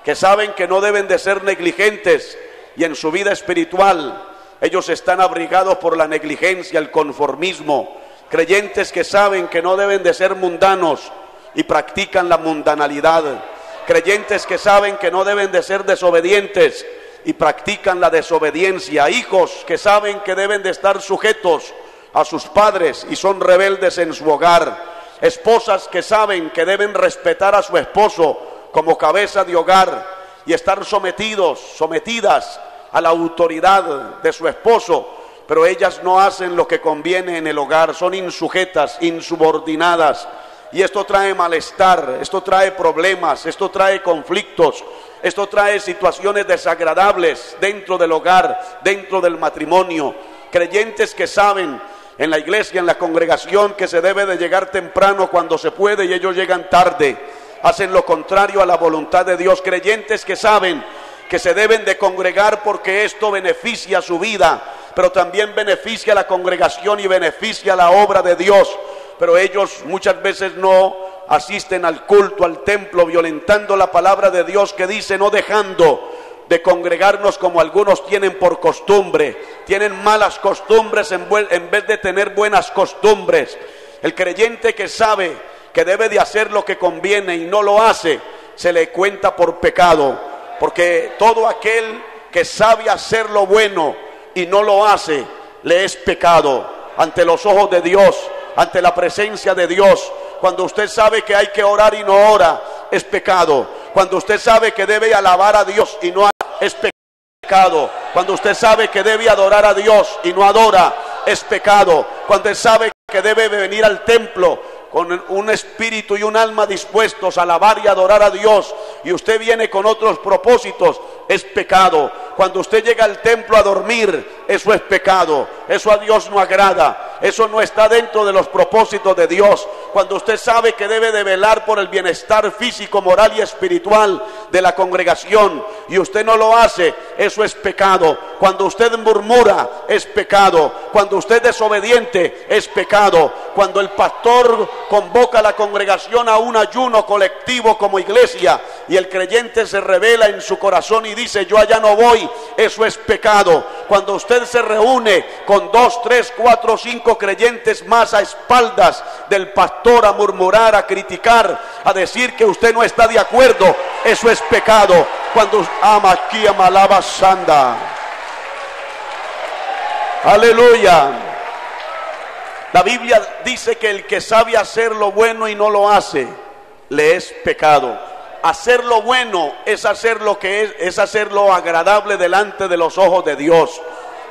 que saben que no deben de ser negligentes y en su vida espiritual ellos están abrigados por la negligencia, el conformismo. Creyentes que saben que no deben de ser mundanos y practican la mundanalidad. Creyentes que saben que no deben de ser desobedientes y practican la desobediencia, hijos que saben que deben de estar sujetos a sus padres y son rebeldes en su hogar, esposas que saben que deben respetar a su esposo como cabeza de hogar y estar sometidas a la autoridad de su esposo, pero ellas no hacen lo que conviene en el hogar, son insujetas, insubordinadas, y esto trae malestar, esto trae problemas, esto trae conflictos, esto trae situaciones desagradables dentro del hogar, dentro del matrimonio. Creyentes que saben en la iglesia, en la congregación, que se debe de llegar temprano cuando se puede y ellos llegan tarde, hacen lo contrario a la voluntad de Dios. Creyentes que saben que se deben de congregar porque esto beneficia su vida, pero también beneficia a la congregación y beneficia la obra de Dios, pero ellos muchas veces no asisten al culto, al templo, violentando la palabra de Dios que dice: no dejando de congregarnos como algunos tienen por costumbre. Tienen malas costumbres en vez de tener buenas costumbres. El creyente que sabe que debe de hacer lo que conviene y no lo hace, se le cuenta por pecado, porque todo aquel que sabe hacer lo bueno y no lo hace, le es pecado ante los ojos de Dios, ante la presencia de Dios. Cuando usted sabe que hay que orar y no ora, es pecado. Cuando usted sabe que debe alabar a Dios y no es pecado. Cuando usted sabe que debe adorar a Dios y no adora, es pecado. Cuando usted sabe que debe venir al templo con un espíritu y un alma dispuestos a alabar y adorar a Dios, y usted viene con otros propósitos, es pecado. Cuando usted llega al templo a dormir, eso es pecado. Eso a Dios no agrada. Eso no está dentro de los propósitos de Dios. Cuando usted sabe que debe de velar por el bienestar físico, moral y espiritual de la congregación y usted no lo hace, eso es pecado. Cuando usted murmura, es pecado. Cuando usted es desobediente, es pecado. Cuando el pastor convoca a la congregación a un ayuno colectivo como iglesia y el creyente se revela en su corazón y dice: yo allá no voy, eso es pecado. Cuando usted se reúne con 2, 3, 4, 5 creyentes más a espaldas del pastor a murmurar, a criticar, a decir que usted no está de acuerdo, eso es pecado. Cuando ama aquí a Malaba Sanda, aleluya. La Biblia dice que el que sabe hacer lo bueno y no lo hace, le es pecado. Hacer lo bueno es hacer lo que es hacer lo agradable delante de los ojos de Dios,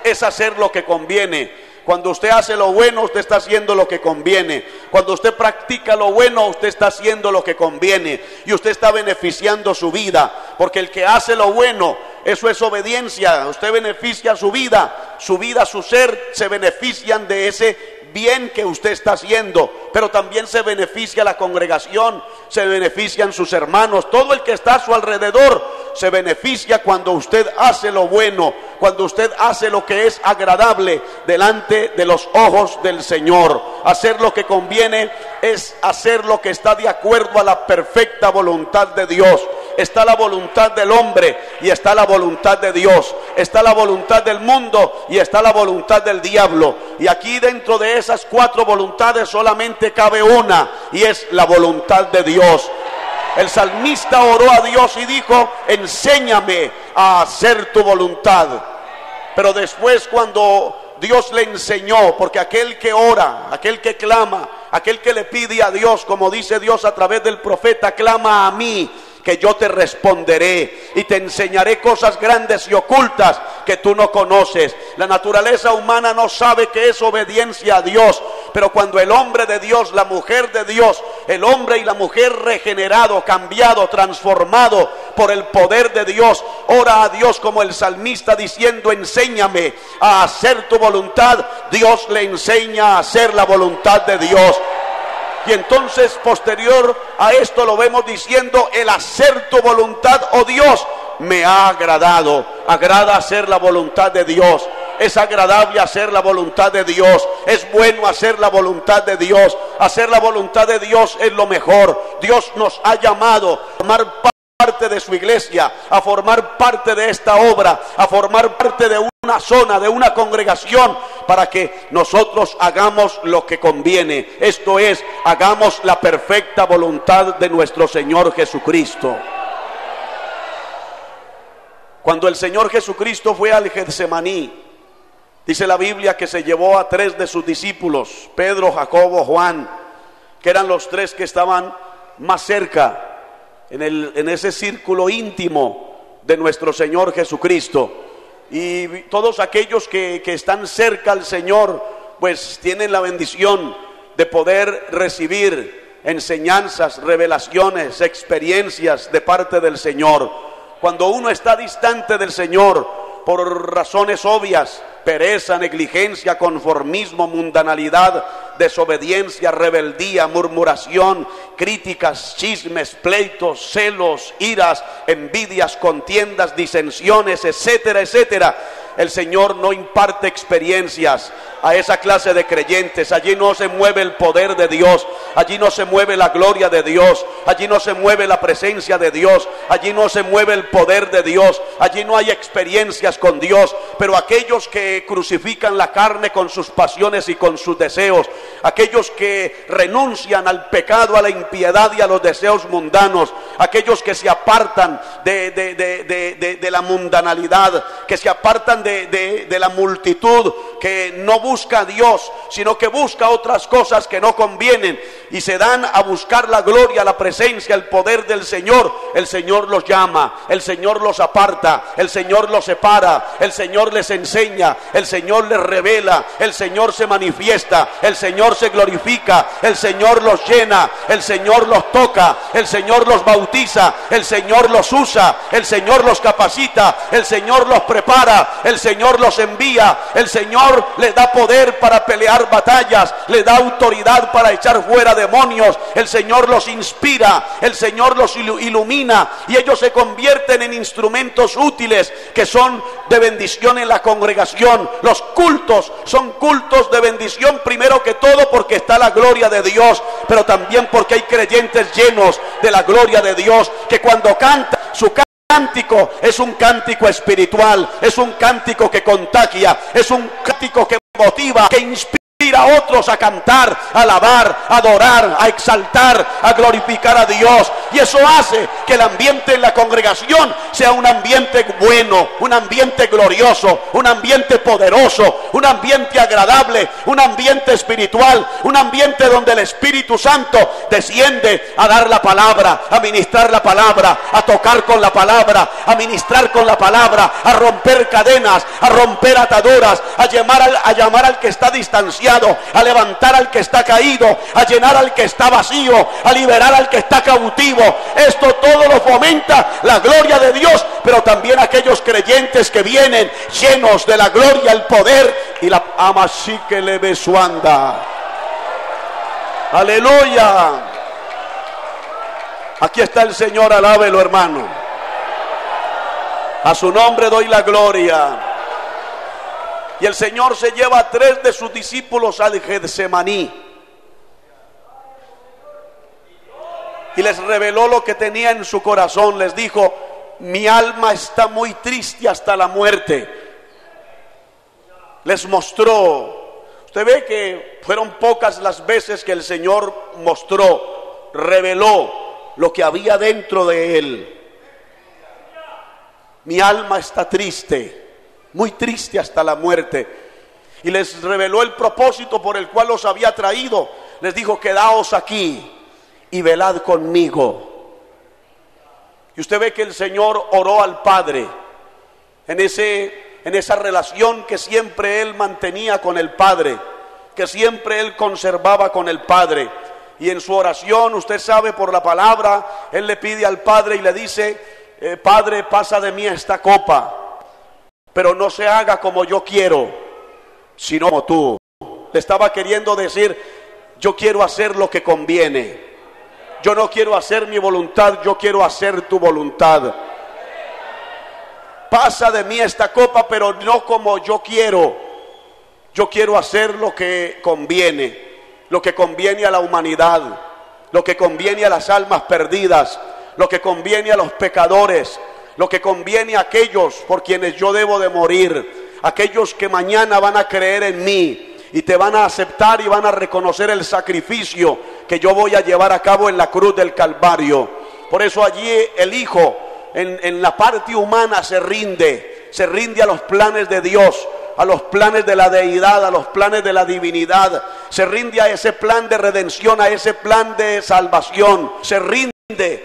es hacer lo que conviene. Cuando usted hace lo bueno, usted está haciendo lo que conviene. Cuando usted practica lo bueno, usted está haciendo lo que conviene y usted está beneficiando su vida, porque el que hace lo bueno, eso es obediencia. Usted beneficia su vida, su ser se benefician de ese bien que usted está haciendo, pero también se beneficia la congregación, se benefician sus hermanos, todo el que está a su alrededor se beneficia cuando usted hace lo bueno, cuando usted hace lo que es agradable delante de los ojos del Señor. Hacer lo que conviene es hacer lo que está de acuerdo a la perfecta voluntad de Dios. Está la voluntad del hombre y está la voluntad de Dios. Está la voluntad del mundo y está la voluntad del diablo. Y aquí dentro de esas 4 voluntades solamente cabe una, y es la voluntad de Dios. El salmista oró a Dios y dijo: enséñame a hacer tu voluntad. Pero después, cuando Dios le enseñó, porque aquel que ora, aquel que clama, aquel que le pide a Dios, como dice Dios a través del profeta: clama a mí, que yo te responderé y te enseñaré cosas grandes y ocultas que tú no conoces. La naturaleza humana no sabe qué es obediencia a Dios, pero cuando el hombre de Dios, la mujer de Dios, el hombre y la mujer regenerado, cambiado, transformado por el poder de Dios, ora a Dios como el salmista diciendo: enséñame a hacer tu voluntad, Dios le enseña a hacer la voluntad de Dios. Y entonces, posterior a esto, lo vemos diciendo: el hacer tu voluntad, oh Dios, me ha agradado. Agrada hacer la voluntad de Dios. Es agradable hacer la voluntad de Dios. Es bueno hacer la voluntad de Dios. Hacer la voluntad de Dios es lo mejor. Dios nos ha llamado a formar parte de su iglesia, a formar parte de esta obra, a formar parte de una zona, de una congregación, para que nosotros hagamos lo que conviene. Esto es, hagamos la perfecta voluntad de nuestro Señor Jesucristo. Cuando el Señor Jesucristo fue al Getsemaní, dice la Biblia que se llevó a 3 de sus discípulos, Pedro, Jacobo, Juan, que eran los 3 que estaban más cerca en ese círculo íntimo de nuestro Señor Jesucristo. Y todos aquellos que están cerca al Señor, pues tienen la bendición de poder recibir enseñanzas, revelaciones, experiencias de parte del Señor. Cuando uno está distante del Señor por razones obvias, pereza, negligencia, conformismo, mundanalidad, desobediencia, rebeldía, murmuración, críticas, chismes, pleitos, celos, iras, envidias, contiendas, disensiones, etcétera, etcétera, el Señor no imparte experiencias a esa clase de creyentes. Allí no se mueve el poder de Dios, allí no se mueve la gloria de Dios, allí no se mueve la presencia de Dios, allí no se mueve el poder de Dios, allí no hay experiencias con Dios. Pero aquellos que crucifican la carne con sus pasiones y con sus deseos, aquellos que renuncian al pecado, a la impiedad y a los deseos mundanos, aquellos que se apartan de la mundanalidad, que se apartan de la multitud, que no busca a Dios, sino que busca otras cosas que no convienen, y se dan a buscar la gloria, la presencia, el poder del Señor, el Señor los llama, el Señor los aparta, el Señor los separa, el Señor les enseña, el Señor les revela, el Señor se manifiesta, el Señor se glorifica, el Señor los llena, el Señor los toca, el Señor los bautiza, el Señor los usa, el Señor los capacita, el Señor los prepara, el Señor los envía, el Señor les da poder para pelear batallas, les da autoridad para echar fuera demonios, el Señor los inspira, el Señor los ilumina, y ellos se convierten en instrumentos útiles que son de bendición en la congregación. Los cultos son cultos de bendición, primero que todo porque está la gloria de Dios, pero también porque hay creyentes llenos de la gloria de Dios, que cuando cantan, su cántico es un cántico espiritual, es un cántico que contagia, es un cántico que motiva, que inspira a otros a cantar, a alabar, a adorar, a exaltar, a glorificar a Dios. Y eso hace que el ambiente en la congregación sea un ambiente bueno, un ambiente glorioso, un ambiente poderoso, un ambiente agradable, un ambiente espiritual, un ambiente donde el Espíritu Santo desciende a dar la palabra, a ministrar la palabra, a tocar con la palabra, a ministrar con la palabra, a romper cadenas, a romper ataduras, a llamar al que está distanciado, a levantar al que está caído, a llenar al que está vacío, a liberar al que está cautivo. Esto todo lo fomenta la gloria de Dios, pero también aquellos creyentes que vienen llenos de la gloria, el poder y la amasique le besuanda. Aleluya. Aquí está el Señor, alábelo, hermano. A su nombre doy la gloria. Y el Señor se lleva a 3 de sus discípulos al Getsemaní y les reveló lo que tenía en su corazón. Les dijo: mi alma está muy triste hasta la muerte. Les mostró. Usted ve que fueron pocas las veces que el Señor mostró, reveló lo que había dentro de él. Mi alma está triste, muy triste hasta la muerte. Y les reveló el propósito por el cual los había traído. Les dijo: quedaos aquí y velad conmigo. Y usted ve que el Señor oró al Padre en esa relación que siempre Él mantenía con el Padre, que siempre Él conservaba con el Padre. Y en su oración, usted sabe, por la palabra, Él le pide al Padre y le dice: Padre, pasa de mí esta copa, pero no se haga como yo quiero, sino como tú. Le estaba queriendo decir: yo quiero hacer lo que conviene. Yo no quiero hacer mi voluntad, yo quiero hacer tu voluntad. Pasa de mí esta copa, pero no como yo quiero. Yo quiero hacer lo que conviene a la humanidad, lo que conviene a las almas perdidas, lo que conviene a los pecadores, lo que conviene a aquellos por quienes yo debo de morir, aquellos que mañana van a creer en mí y te van a aceptar y van a reconocer el sacrificio que yo voy a llevar a cabo en la cruz del Calvario. Por eso allí el Hijo en la parte humana se rinde a los planes de Dios, a los planes de la deidad, a los planes de la divinidad, se rinde a ese plan de redención, a ese plan de salvación, se rinde.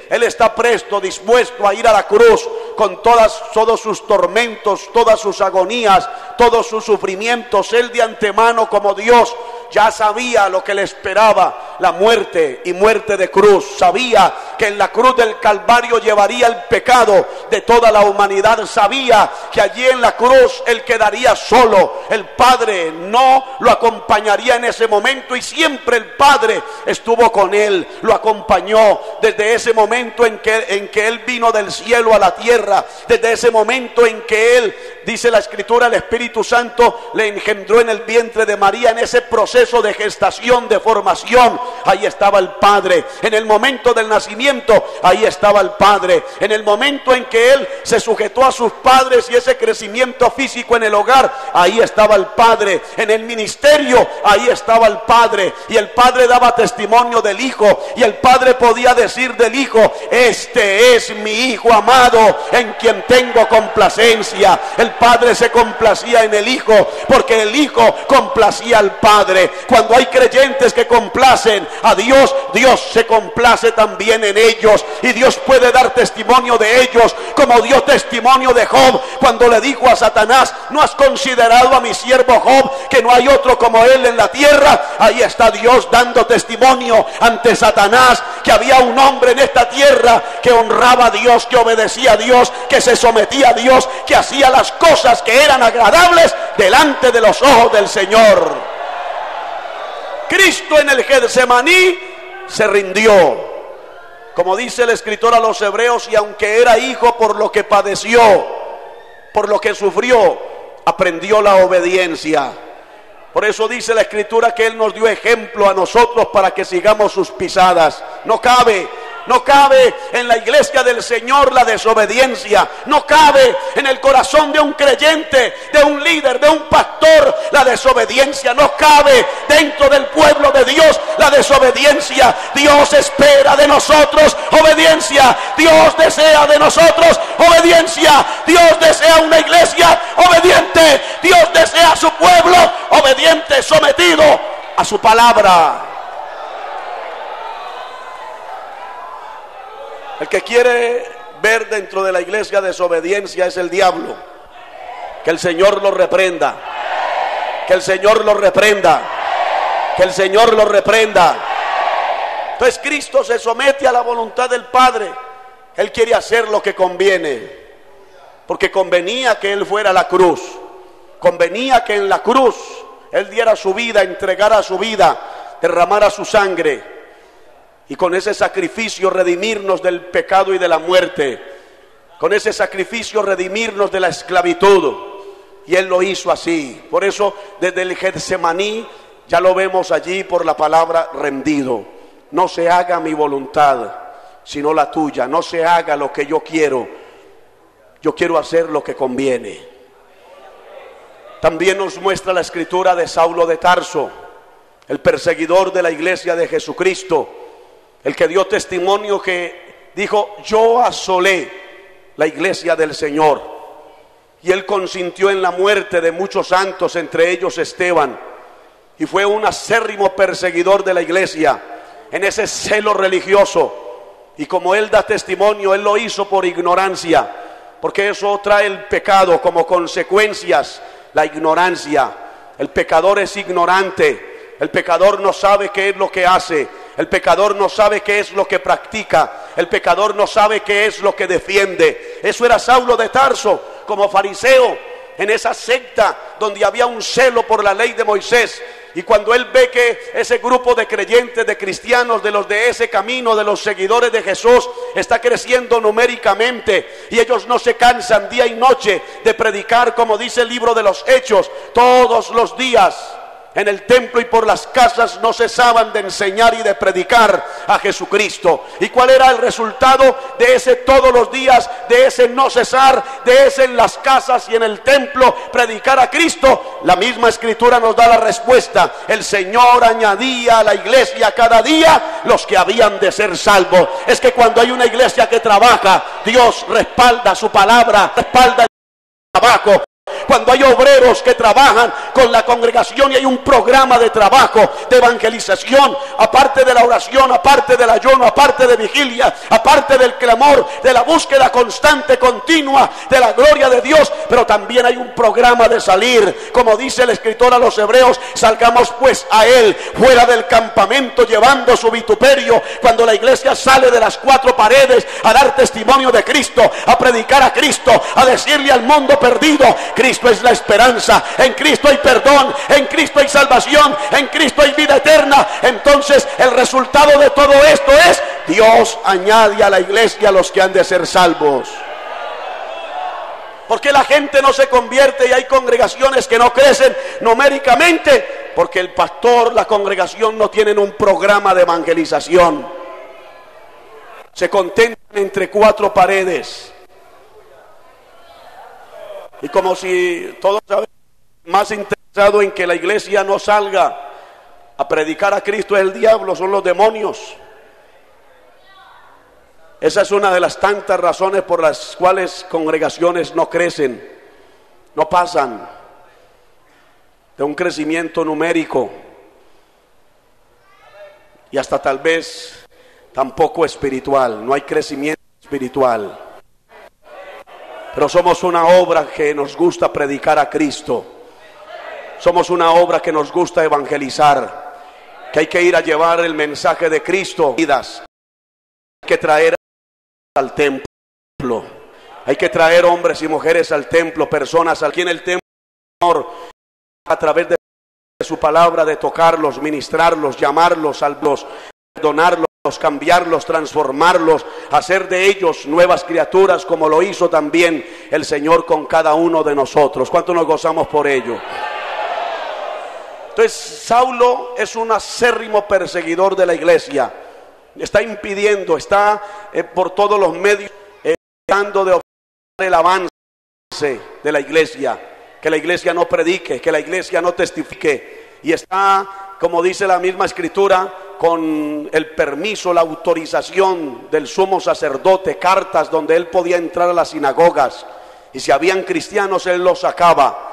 Él está presto, dispuesto a ir a la cruz con todos sus tormentos, todas sus agonías, todos sus sufrimientos. Él de antemano, como Dios, ya sabía lo que le esperaba, la muerte y muerte de cruz. Sabía que en la cruz del Calvario llevaría el pecado de toda la humanidad. Sabía que allí en la cruz Él quedaría solo. El Padre no lo acompañaría en ese momento, y siempre el Padre estuvo con Él, lo acompañó desde ese momento en que Él vino del cielo a la tierra, desde ese momento en que Él, dice la Escritura, el Espíritu Santo le engendró en el vientre de María, en ese proceso de gestación, de formación. Ahí estaba el Padre. En el momento del nacimiento, ahí estaba el Padre. En el momento en que Él se sujetó a sus padres y ese crecimiento físico en el hogar, ahí estaba el Padre. En el ministerio, ahí estaba el Padre. Y el Padre daba testimonio del Hijo, y el Padre podía decir del Hijo: este es mi Hijo amado, en quien tengo complacencia. El Padre se complacía en el Hijo, porque el Hijo complacía al Padre. Cuando hay creyentes que complacen a Dios, Dios se complace también en ellos, y Dios puede dar testimonio de ellos, como dio testimonio de Job, cuando le dijo a Satanás: ¿no has considerado a mi siervo Job, que no hay otro como él en la tierra? Ahí está Dios dando testimonio ante Satanás, que había un hombre en esta tierra que honraba a Dios, que obedecía a Dios, que se sometía a Dios, que hacía las cosas que eran agradables delante de los ojos del Señor. Cristo en el Getsemaní se rindió, como dice el escritor a los Hebreos, y aunque era hijo, por lo que padeció, por lo que sufrió, aprendió la obediencia. Por eso dice la Escritura que Él nos dio ejemplo a nosotros para que sigamos sus pisadas. No cabe en la iglesia del Señor la desobediencia. No cabe en el corazón de un creyente, de un líder, de un pastor, la desobediencia. No cabe dentro del pueblo de Dios la desobediencia. Dios espera de nosotros obediencia. Dios desea de nosotros obediencia. Dios desea una iglesia obediente. Dios desea a su pueblo obediente, sometido a su palabra. El que quiere ver dentro de la iglesia desobediencia es el diablo. Que el Señor lo reprenda. Que el Señor lo reprenda. Que el Señor lo reprenda. Entonces Cristo se somete a la voluntad del Padre. Él quiere hacer lo que conviene, porque convenía que Él fuera a la cruz. Convenía que en la cruz Él diera su vida, entregara su vida, derramara su sangre, y con ese sacrificio redimirnos del pecado y de la muerte. Con ese sacrificio redimirnos de la esclavitud. Y Él lo hizo así. Por eso desde el Getsemaní ya lo vemos allí por la palabra rendido. No se haga mi voluntad, sino la tuya. No se haga lo que yo quiero. Yo quiero hacer lo que conviene. También nos muestra la Escritura de Saulo de Tarso, el perseguidor de la iglesia de Jesucristo, el que dio testimonio, que dijo: yo asolé la iglesia del Señor. Y él consintió en la muerte de muchos santos, entre ellos Esteban, y fue un acérrimo perseguidor de la iglesia en ese celo religioso. Y como él da testimonio, él lo hizo por ignorancia, porque eso trae el pecado como consecuencias, la ignorancia. El pecador es ignorante, el pecador no sabe qué es lo que hace, el pecador no sabe qué es lo que practica, el pecador no sabe qué es lo que defiende. Eso era Saulo de Tarso, como fariseo, en esa secta donde había un celo por la ley de Moisés. Y cuando él ve que ese grupo de creyentes, de cristianos, de los de ese camino, de los seguidores de Jesús, está creciendo numéricamente, y ellos no se cansan día y noche de predicar, como dice el libro de los Hechos, todos los días en el templo y por las casas no cesaban de enseñar y de predicar a Jesucristo. ¿Y cuál era el resultado de ese todos los días, de ese no cesar, de ese en las casas y en el templo predicar a Cristo? La misma Escritura nos da la respuesta. El Señor añadía a la iglesia cada día los que habían de ser salvos. Es que cuando hay una iglesia que trabaja, Dios respalda su palabra, respalda el trabajo. Cuando hay obreros que trabajan con la congregación y hay un programa de trabajo, de evangelización, aparte de la oración, aparte del ayuno, aparte de vigilia, aparte del clamor, de la búsqueda constante, continua de la gloria de Dios, pero también hay un programa de salir, como dice el escritor a los hebreos: salgamos pues a él fuera del campamento llevando su vituperio. Cuando la iglesia sale de las cuatro paredes a dar testimonio de Cristo, a predicar a Cristo, a decirle al mundo perdido: Cristo es la esperanza, en Cristo hay perdón, en Cristo hay salvación, en Cristo hay vida eterna. Entonces el resultado de todo esto es: Dios añade a la iglesia a los que han de ser salvos. ¿Por qué la gente no se convierte y hay congregaciones que no crecen numéricamente? Porque el pastor, la congregación no tienen un programa de evangelización. Se contentan entre cuatro paredes. Y como si todos sabemos, más interesado en que la iglesia no salga a predicar a Cristo es el diablo, son los demonios. Esa es una de las tantas razones por las cuales congregaciones no crecen, no pasan de un crecimiento numérico y hasta tal vez tampoco espiritual. No hay crecimiento espiritual. Pero somos una obra que nos gusta predicar a Cristo. Somos una obra que nos gusta evangelizar, que hay que ir a llevar el mensaje de Cristo. Hay que traer al templo. Hay que traer hombres y mujeres al templo, personas aquí en el templo, Señor, a través de su palabra, de tocarlos, ministrarlos, llamarlos, salvarlos, perdonarlos, cambiarlos, transformarlos, hacer de ellos nuevas criaturas, como lo hizo también el Señor con cada uno de nosotros. ¿Cuánto nos gozamos por ello? Entonces, Saulo es un acérrimo perseguidor de la iglesia. Está impidiendo, está por todos los medios tratando de obtener el avance de la iglesia, que la iglesia no predique, que la iglesia no testifique, y está, como dice la misma Escritura, con el permiso, la autorización del sumo sacerdote, cartas donde él podía entrar a las sinagogas, y si habían cristianos él los sacaba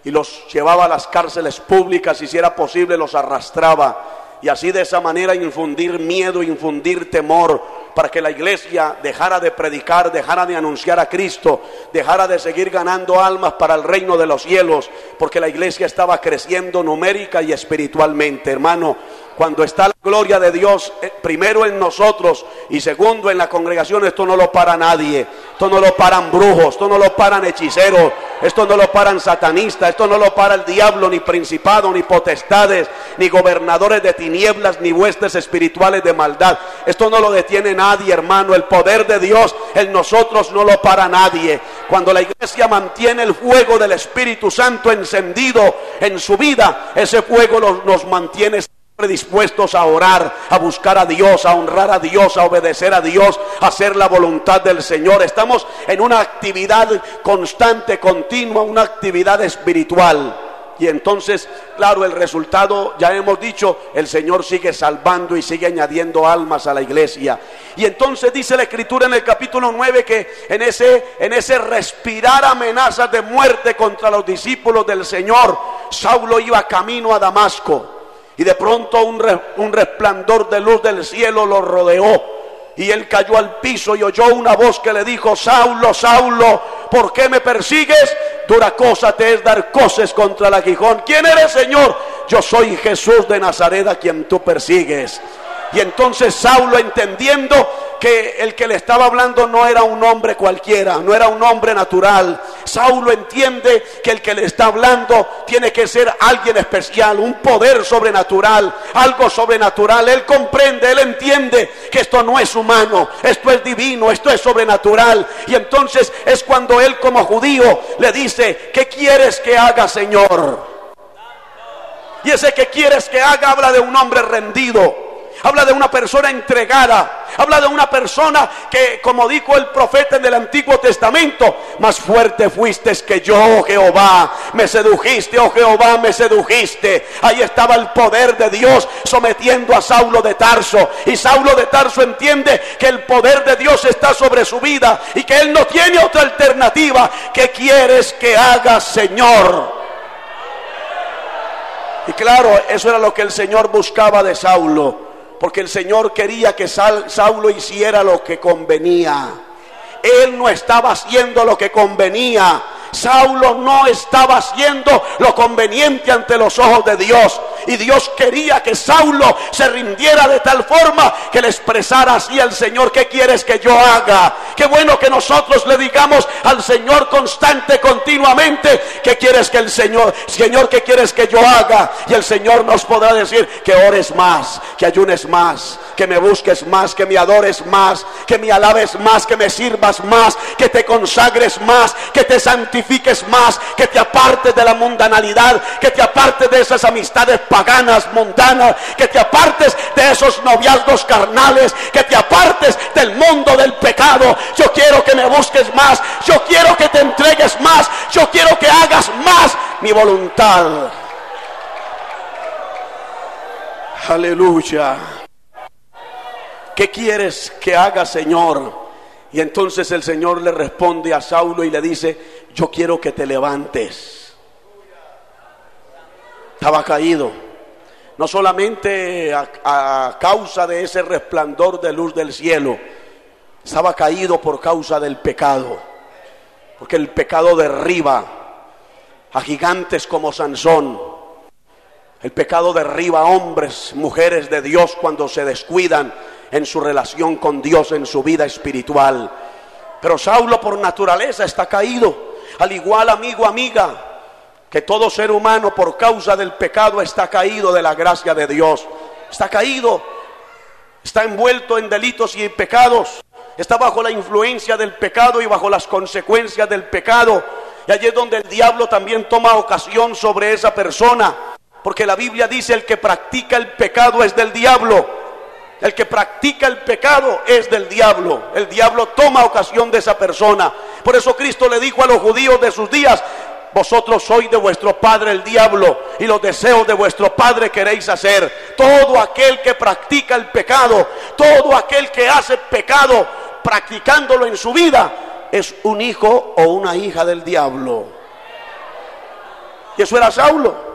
y los llevaba a las cárceles públicas, y si era posible los arrastraba, y así de esa manera infundir miedo, infundir temor, para que la iglesia dejara de predicar, dejara de anunciar a Cristo, dejara de seguir ganando almas para el reino de los cielos, porque la iglesia estaba creciendo numérica y espiritualmente. Hermano, cuando está la gloria de Dios, primero en nosotros y segundo en la congregación, esto no lo para nadie. Esto no lo paran brujos, esto no lo paran hechiceros, esto no lo paran satanistas, esto no lo para el diablo, ni principados, ni potestades, ni gobernadores de tinieblas, ni huestes espirituales de maldad. Esto no lo detiene nadie, hermano. El poder de Dios en nosotros no lo para nadie. Cuando la iglesia mantiene el fuego del Espíritu Santo encendido en su vida, ese fuego nos mantiene predispuestos a orar, a buscar a Dios, a honrar a Dios, a obedecer a Dios, a hacer la voluntad del Señor. Estamos en una actividad constante, continua, una actividad espiritual. Y entonces, claro, el resultado, ya hemos dicho, el Señor sigue salvando y sigue añadiendo almas a la iglesia. Y entonces dice la Escritura en el capítulo 9 que en ese respirar amenazas de muerte contra los discípulos del Señor, Saulo iba camino a Damasco. Y de pronto un resplandor de luz del cielo lo rodeó, y él cayó al piso y oyó una voz que le dijo: Saulo, Saulo, ¿por qué me persigues? Dura cosa te es dar coces contra el aguijón. ¿Quién eres, Señor? Yo soy Jesús de Nazaret, a quien tú persigues. Y entonces Saulo, entendiendo que el que le estaba hablando no era un hombre cualquiera, no era un hombre natural, Saulo entiende que el que le está hablando tiene que ser alguien especial, un poder sobrenatural, algo sobrenatural. Él comprende, él entiende que esto no es humano, esto es divino, esto es sobrenatural. Y entonces es cuando él, como judío, le dice: ¿qué quieres que haga, Señor? Y ese que quieres que haga habla de un hombre rendido. Habla de una persona entregada. Habla de una persona que, como dijo el profeta en el Antiguo Testamento, más fuerte fuiste que yo, oh Jehová. Me sedujiste, oh Jehová, me sedujiste. Ahí estaba el poder de Dios sometiendo a Saulo de Tarso. Y Saulo de Tarso entiende que el poder de Dios está sobre su vida y que él no tiene otra alternativa. ¿Qué quieres que haga, Señor? Y claro, eso era lo que el Señor buscaba de Saulo. Porque el Señor quería que Saulo hiciera lo que convenía. Él no estaba haciendo lo que convenía. Saulo no estaba haciendo lo conveniente ante los ojos de Dios. Y Dios quería que Saulo se rindiera de tal forma que le expresara así al Señor: ¿qué quieres que yo haga? Qué bueno que nosotros le digamos al Señor continuamente: ¿qué quieres que el Señor, qué quieres que yo haga? Y el Señor nos podrá decir: que ores más, que ayunes más, que me busques más, que me adores más, que me alabes más, que me sirvas más, que te consagres más, que te santifiques más, que te apartes de la mundanalidad, que te apartes de esas amistades paganas, mundanas, que te apartes de esos noviazgos carnales, que te apartes del mundo del pecado. Yo quiero que me busques más, yo quiero que te entregues más, yo quiero que hagas más mi voluntad. Aleluya. ¿Qué quieres que haga, Señor? Y entonces el Señor le responde a Saulo y le dice: yo quiero que te levantes. Estaba caído, no solamente a causa de ese resplandor de luz del cielo, estaba caído por causa del pecado. Porque el pecado derriba a gigantes como Sansón. El pecado derriba a hombres, mujeres de Dios cuando se descuidan en su relación con Dios, en su vida espiritual. Pero Saulo por naturaleza está caído, al igual, amigo, amiga, que todo ser humano por causa del pecado está caído de la gracia de Dios. Está caído, está envuelto en delitos y pecados, está bajo la influencia del pecado y bajo las consecuencias del pecado. Y allí es donde el diablo también toma ocasión sobre esa persona, porque la Biblia dice: el que practica el pecado es del diablo. El que practica el pecado es del diablo. El diablo toma ocasión de esa persona. Por eso Cristo le dijo a los judíos de sus días: vosotros sois de vuestro padre el diablo, y los deseos de vuestro padre queréis hacer. Todo aquel que practica el pecado, todo aquel que hace pecado practicándolo en su vida, es un hijo o una hija del diablo. Y eso era Saulo.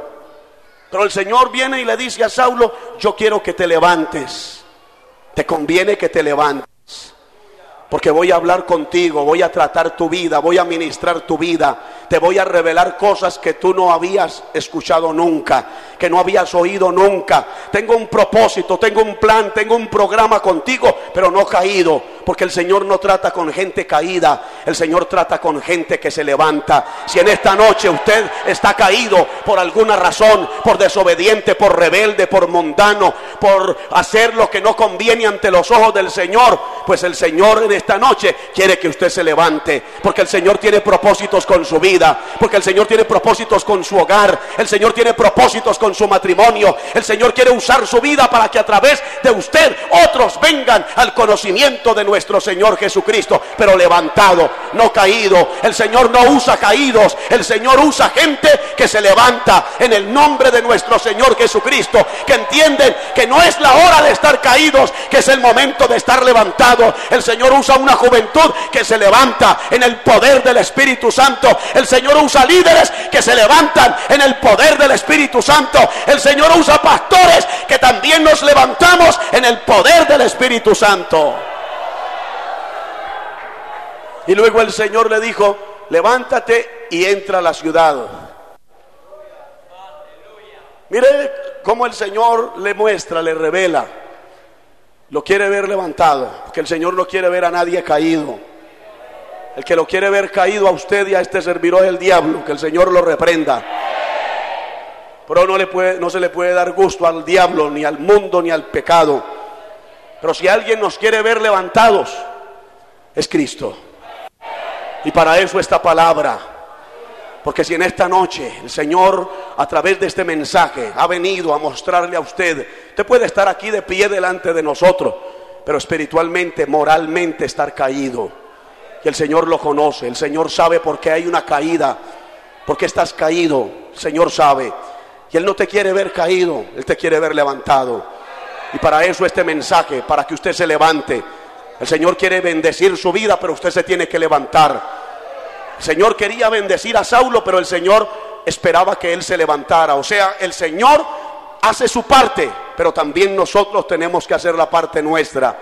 Pero el Señor viene y le dice a Saulo: yo quiero que te levantes. Te conviene que te levantes, porque voy a hablar contigo, voy a tratar tu vida, voy a ministrar tu vida. Te voy a revelar cosas que tú no habías escuchado nunca, que no habías oído nunca. Tengo un propósito, tengo un plan, tengo un programa contigo, pero no caído, porque el Señor no trata con gente caída, el Señor trata con gente que se levanta. Si en esta noche usted está caído por alguna razón, por desobediente, por rebelde, por mundano, por hacer lo que no conviene ante los ojos del Señor, pues el Señor en esta noche quiere que usted se levante, porque el Señor tiene propósitos con su vida, porque el Señor tiene propósitos con su hogar, el Señor tiene propósitos con su matrimonio. El Señor quiere usar su vida para que a través de usted otros vengan al conocimiento de nuestro Señor Jesucristo, pero levantado, no caído. El Señor no usa caídos, el Señor usa gente que se levanta en el nombre de nuestro Señor Jesucristo, que entienden que no es la hora de estar caídos, que es el momento de estar levantado. El Señor usa una juventud que se levanta en el poder del Espíritu Santo. El Señor usa líderes que se levantan en el poder del Espíritu Santo. El Señor usa pastores que también nos levantamos en el poder del Espíritu Santo. Y luego el Señor le dijo: levántate y entra a la ciudad. Mire cómo el Señor le muestra, le revela. Lo quiere ver levantado, porque el Señor no quiere ver a nadie caído. El que lo quiere ver caído a usted y a este servidor es el diablo. Que el Señor lo reprenda. Pero no se le puede dar gusto al diablo, ni al mundo, ni al pecado. Pero si alguien nos quiere ver levantados, es Cristo. Y para eso esta palabra. Porque si en esta noche el Señor a través de este mensaje ha venido a mostrarle a usted puede estar aquí de pie delante de nosotros, pero espiritualmente, moralmente estar caído. Y el Señor lo conoce, el Señor sabe por qué hay una caída, por qué estás caído, el Señor sabe. Y Él no te quiere ver caído, Él te quiere ver levantado. Y para eso este mensaje, para que usted se levante. El Señor quiere bendecir su vida, pero usted se tiene que levantar. El Señor quería bendecir a Saulo, pero el Señor esperaba que él se levantara. O sea, el Señor hace su parte, pero también nosotros tenemos que hacer la parte nuestra.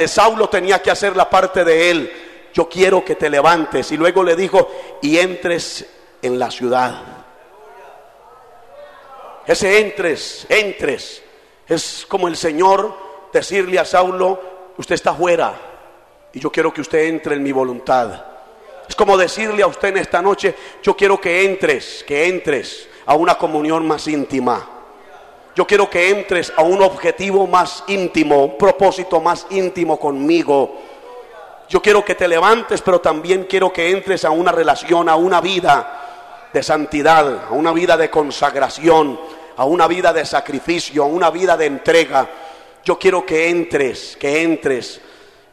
Saulo tenía que hacer la parte de él. Yo quiero que te levantes. Y luego le dijo, y entres en la ciudad. Ese entres, es como el Señor decirle a Saulo, usted está fuera y yo quiero que usted entre en mi voluntad. Es como decirle a usted en esta noche, yo quiero que entres a una comunión más íntima. Yo quiero que entres a un objetivo más íntimo, un propósito más íntimo conmigo. Yo quiero que te levantes, pero también quiero que entres a una relación, a una vida de santidad, a una vida de consagración, a una vida de sacrificio, a una vida de entrega. Yo quiero que entres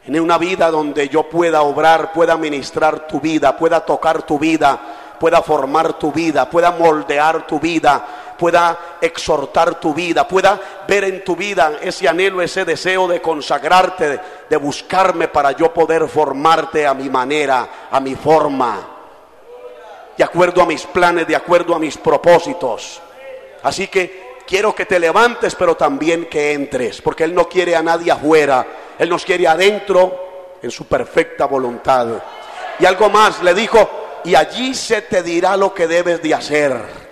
en una vida donde yo pueda obrar, pueda ministrar tu vida, pueda tocar tu vida, pueda formar tu vida, pueda moldear tu vida, pueda exhortar tu vida, pueda ver en tu vida ese anhelo, ese deseo de consagrarte, de buscarme para yo poder formarte a mi manera, a mi forma, de acuerdo a mis planes, de acuerdo a mis propósitos. Así que quiero que te levantes, pero también que entres, porque Él no quiere a nadie afuera, Él nos quiere adentro en su perfecta voluntad. Y algo más, le dijo, y allí se te dirá lo que debes de hacer.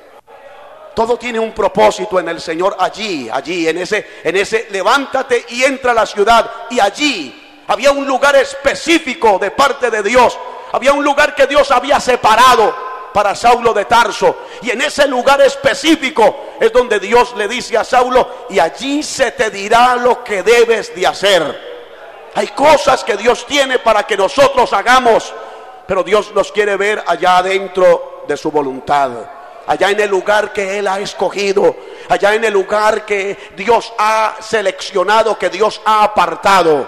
Todo tiene un propósito en el Señor, allí, en ese levántate y entra a la ciudad. Y allí había un lugar específico de parte de Dios, había un lugar que Dios había separado para Saulo de Tarso, y en ese lugar específico es donde Dios le dice a Saulo, y allí se te dirá lo que debes de hacer. Hay cosas que Dios tiene para que nosotros hagamos, pero Dios nos quiere ver allá adentro de su voluntad, allá en el lugar que Él ha escogido, allá en el lugar que Dios ha seleccionado, que Dios ha apartado.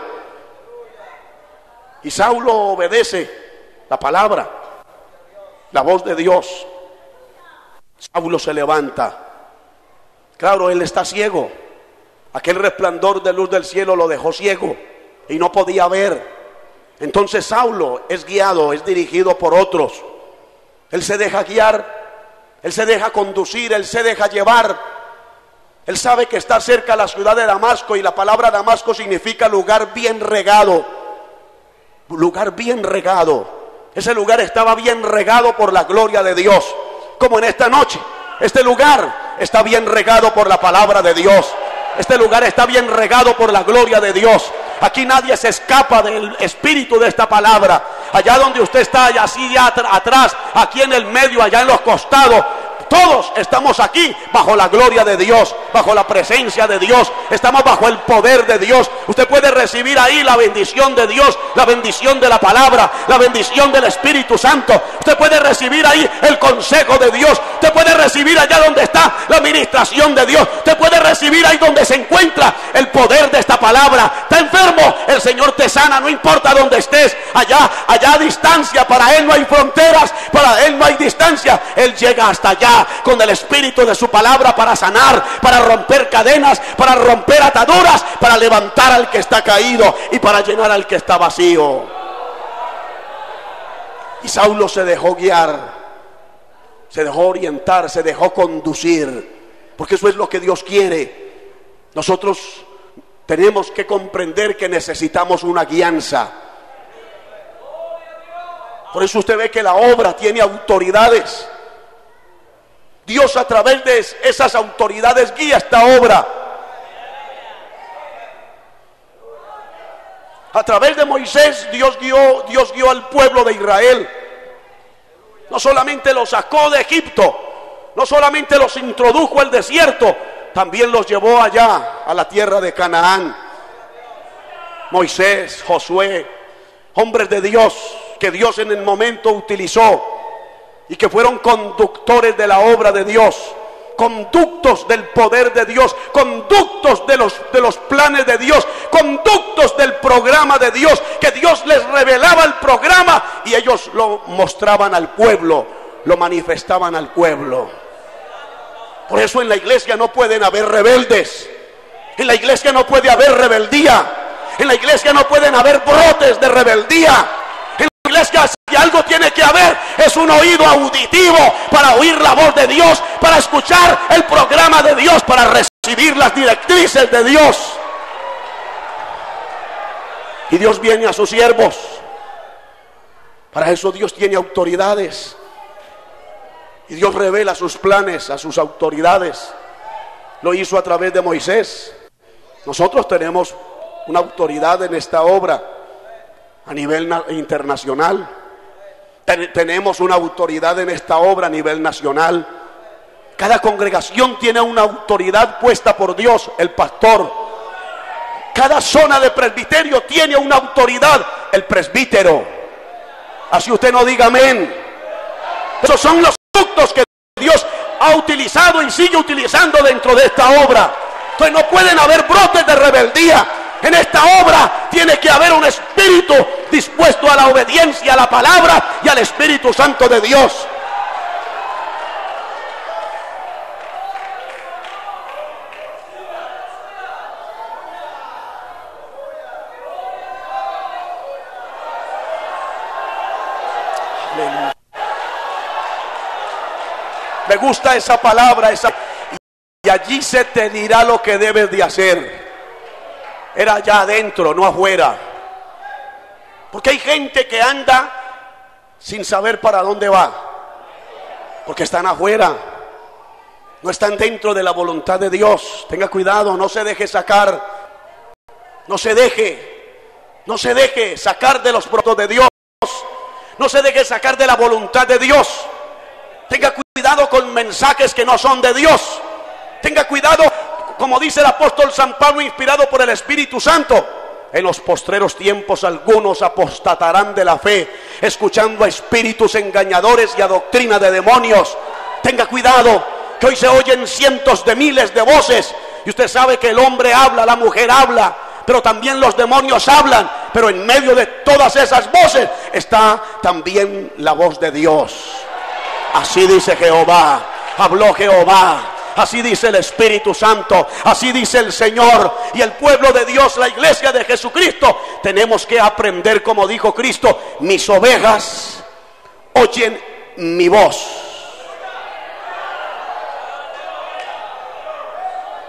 Y Saulo obedece la palabra, la voz de Dios. Saulo se levanta. Claro, él está ciego. Aquel resplandor de luz del cielo lo dejó ciego y no podía ver. Entonces Saulo es guiado, es dirigido por otros. Él se deja guiar, él se deja conducir, él se deja llevar. Él sabe que está cerca de la ciudad de Damasco, y la palabra Damasco significa lugar bien regado. Lugar bien regado. Ese lugar estaba bien regado por la gloria de Dios, como en esta noche. Este lugar está bien regado por la palabra de Dios. Este lugar está bien regado por la gloria de Dios. Aquí nadie se escapa del espíritu de esta palabra. Allá donde usted está, allá así atrás, aquí en el medio, allá en los costados, todos estamos aquí bajo la gloria de Dios, bajo la presencia de Dios. Estamos bajo el poder de Dios. Usted puede recibir ahí la bendición de Dios, la bendición de la palabra, la bendición del Espíritu Santo. Usted puede recibir ahí el consejo de Dios. Usted puede recibir allá donde está la administración de Dios. Usted puede recibir ahí donde se encuentra el poder de esta palabra. Está enfermo, el Señor te sana, no importa dónde estés. Allá a distancia, para Él no hay fronteras, para Él no hay distancia. Él llega hasta allá con el espíritu de su palabra para sanar, para romper cadenas, para romper ataduras, para levantar al que está caído y para llenar al que está vacío. Y Saulo se dejó guiar, se dejó orientar, se dejó conducir, porque eso es lo que Dios quiere. Nosotros tenemos que comprender que necesitamos una guianza. Por eso usted ve que la obra tiene autoridades. Dios a través de esas autoridades guía esta obra. A través de Moisés Dios guió al pueblo de Israel. No solamente los sacó de Egipto, no solamente los introdujo al desierto, también los llevó allá a la tierra de Canaán. Moisés, Josué, hombres de Dios que Dios en el momento utilizó y que fueron conductores de la obra de Dios, conductos del poder de Dios, conductos de los planes de Dios, conductos del programa de Dios, que Dios les revelaba el programa y ellos lo mostraban al pueblo, lo manifestaban al pueblo. Por eso en la iglesia no pueden haber rebeldes, en la iglesia no puede haber rebeldía, en la iglesia no pueden haber brotes de rebeldía. En la iglesia, si algo tiene que haber, es un oído auditivo para oír la voz de Dios, para escuchar el programa de Dios, para recibir las directrices de Dios. Y Dios viene a sus siervos. Para eso Dios tiene autoridades. Y Dios revela sus planes a sus autoridades. Lo hizo a través de Moisés. Nosotros tenemos una autoridad en esta obra a nivel internacional. Tenemos una autoridad en esta obra a nivel nacional. Cada congregación tiene una autoridad puesta por Dios, el pastor. Cada zona de presbiterio tiene una autoridad, el presbítero. Así usted no diga amén. Esos son los frutos que Dios ha utilizado y sigue utilizando dentro de esta obra. Entonces no pueden haber brotes de rebeldía. En esta obra tiene que haber un espíritu dispuesto a la obediencia a la palabra y al Espíritu Santo de Dios. Me gusta esa palabra, y allí se te dirá lo que debes de hacer. Era allá adentro, no afuera. Porque hay gente que anda sin saber para dónde va, porque están afuera, no están dentro de la voluntad de Dios. Tenga cuidado, no se deje sacar, no se deje sacar de los propósitos de Dios, no se deje sacar de la voluntad de Dios. Tenga cuidado con mensajes que no son de Dios. Tenga cuidado, como dice el apóstol San Pablo, inspirado por el Espíritu Santo. En los postreros tiempos algunos apostatarán de la fe, escuchando a espíritus engañadores y a doctrina de demonios. Tenga cuidado, que hoy se oyen cientos de miles de voces. Y usted sabe que el hombre habla, la mujer habla, pero también los demonios hablan. Pero en medio de todas esas voces está también la voz de Dios. Así dice Jehová, habló Jehová. Así dice el Espíritu Santo, así dice el Señor. Y el pueblo de Dios, la iglesia de Jesucristo, tenemos que aprender, como dijo Cristo: mis ovejas oyen mi voz.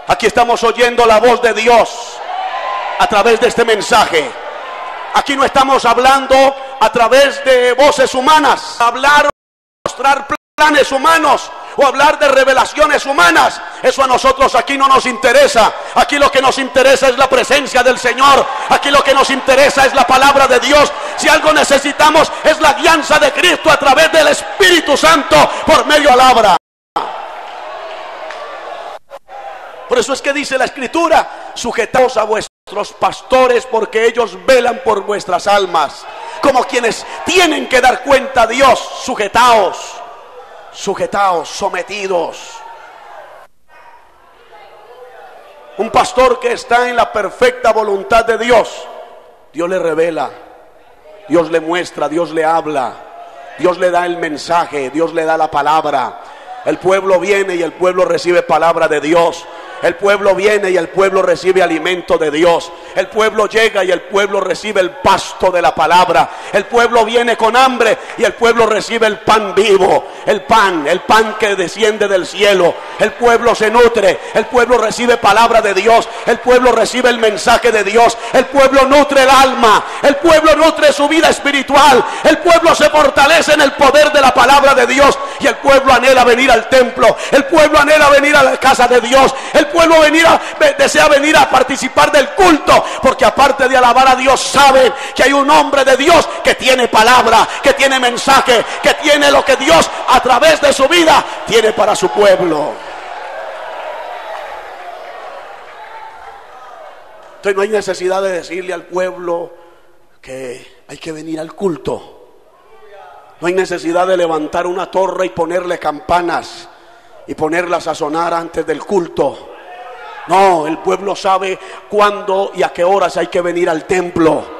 Aquí estamos oyendo la voz de Dios a través de este mensaje. Aquí no estamos hablando a través de voces humanas, hablar, mostrar planes humanos o hablar de revelaciones humanas. Eso a nosotros aquí no nos interesa. Aquí lo que nos interesa es la presencia del Señor. Aquí lo que nos interesa es la palabra de Dios. Si algo necesitamos es la guianza de Cristo a través del Espíritu Santo por medio de la palabra. Por eso es que dice la Escritura: sujetaos a vuestros pastores, porque ellos velan por vuestras almas. Como quienes tienen que dar cuenta a Dios. Sujetaos, sometidos. Un pastor que está en la perfecta voluntad de Dios, Dios le revela, Dios le muestra, Dios le habla, Dios le da el mensaje, Dios le da la palabra. El pueblo viene y el pueblo recibe palabra de Dios. El pueblo viene y el pueblo recibe alimento de Dios. El pueblo llega y el pueblo recibe el pasto de la palabra. El pueblo viene con hambre y el pueblo recibe el pan vivo, el pan que desciende del cielo. El pueblo se nutre, el pueblo recibe palabra de Dios, el pueblo recibe el mensaje de Dios. El pueblo nutre el alma, el pueblo nutre su vida espiritual. El pueblo se fortalece en el poder de la palabra de Dios. Y el pueblo anhela venir al templo, el pueblo anhela venir a la casa de Dios. El pueblo desea venir a participar del culto, porque aparte de alabar a Dios, saben que hay un hombre de Dios que tiene palabra, que tiene mensaje, que tiene lo que Dios a través de su vida tiene para su pueblo. Entonces no hay necesidad de decirle al pueblo que hay que venir al culto. No hay necesidad de levantar una torre y ponerle campanas y ponerlas a sonar antes del culto. No, el pueblo sabe cuándo y a qué horas hay que venir al templo.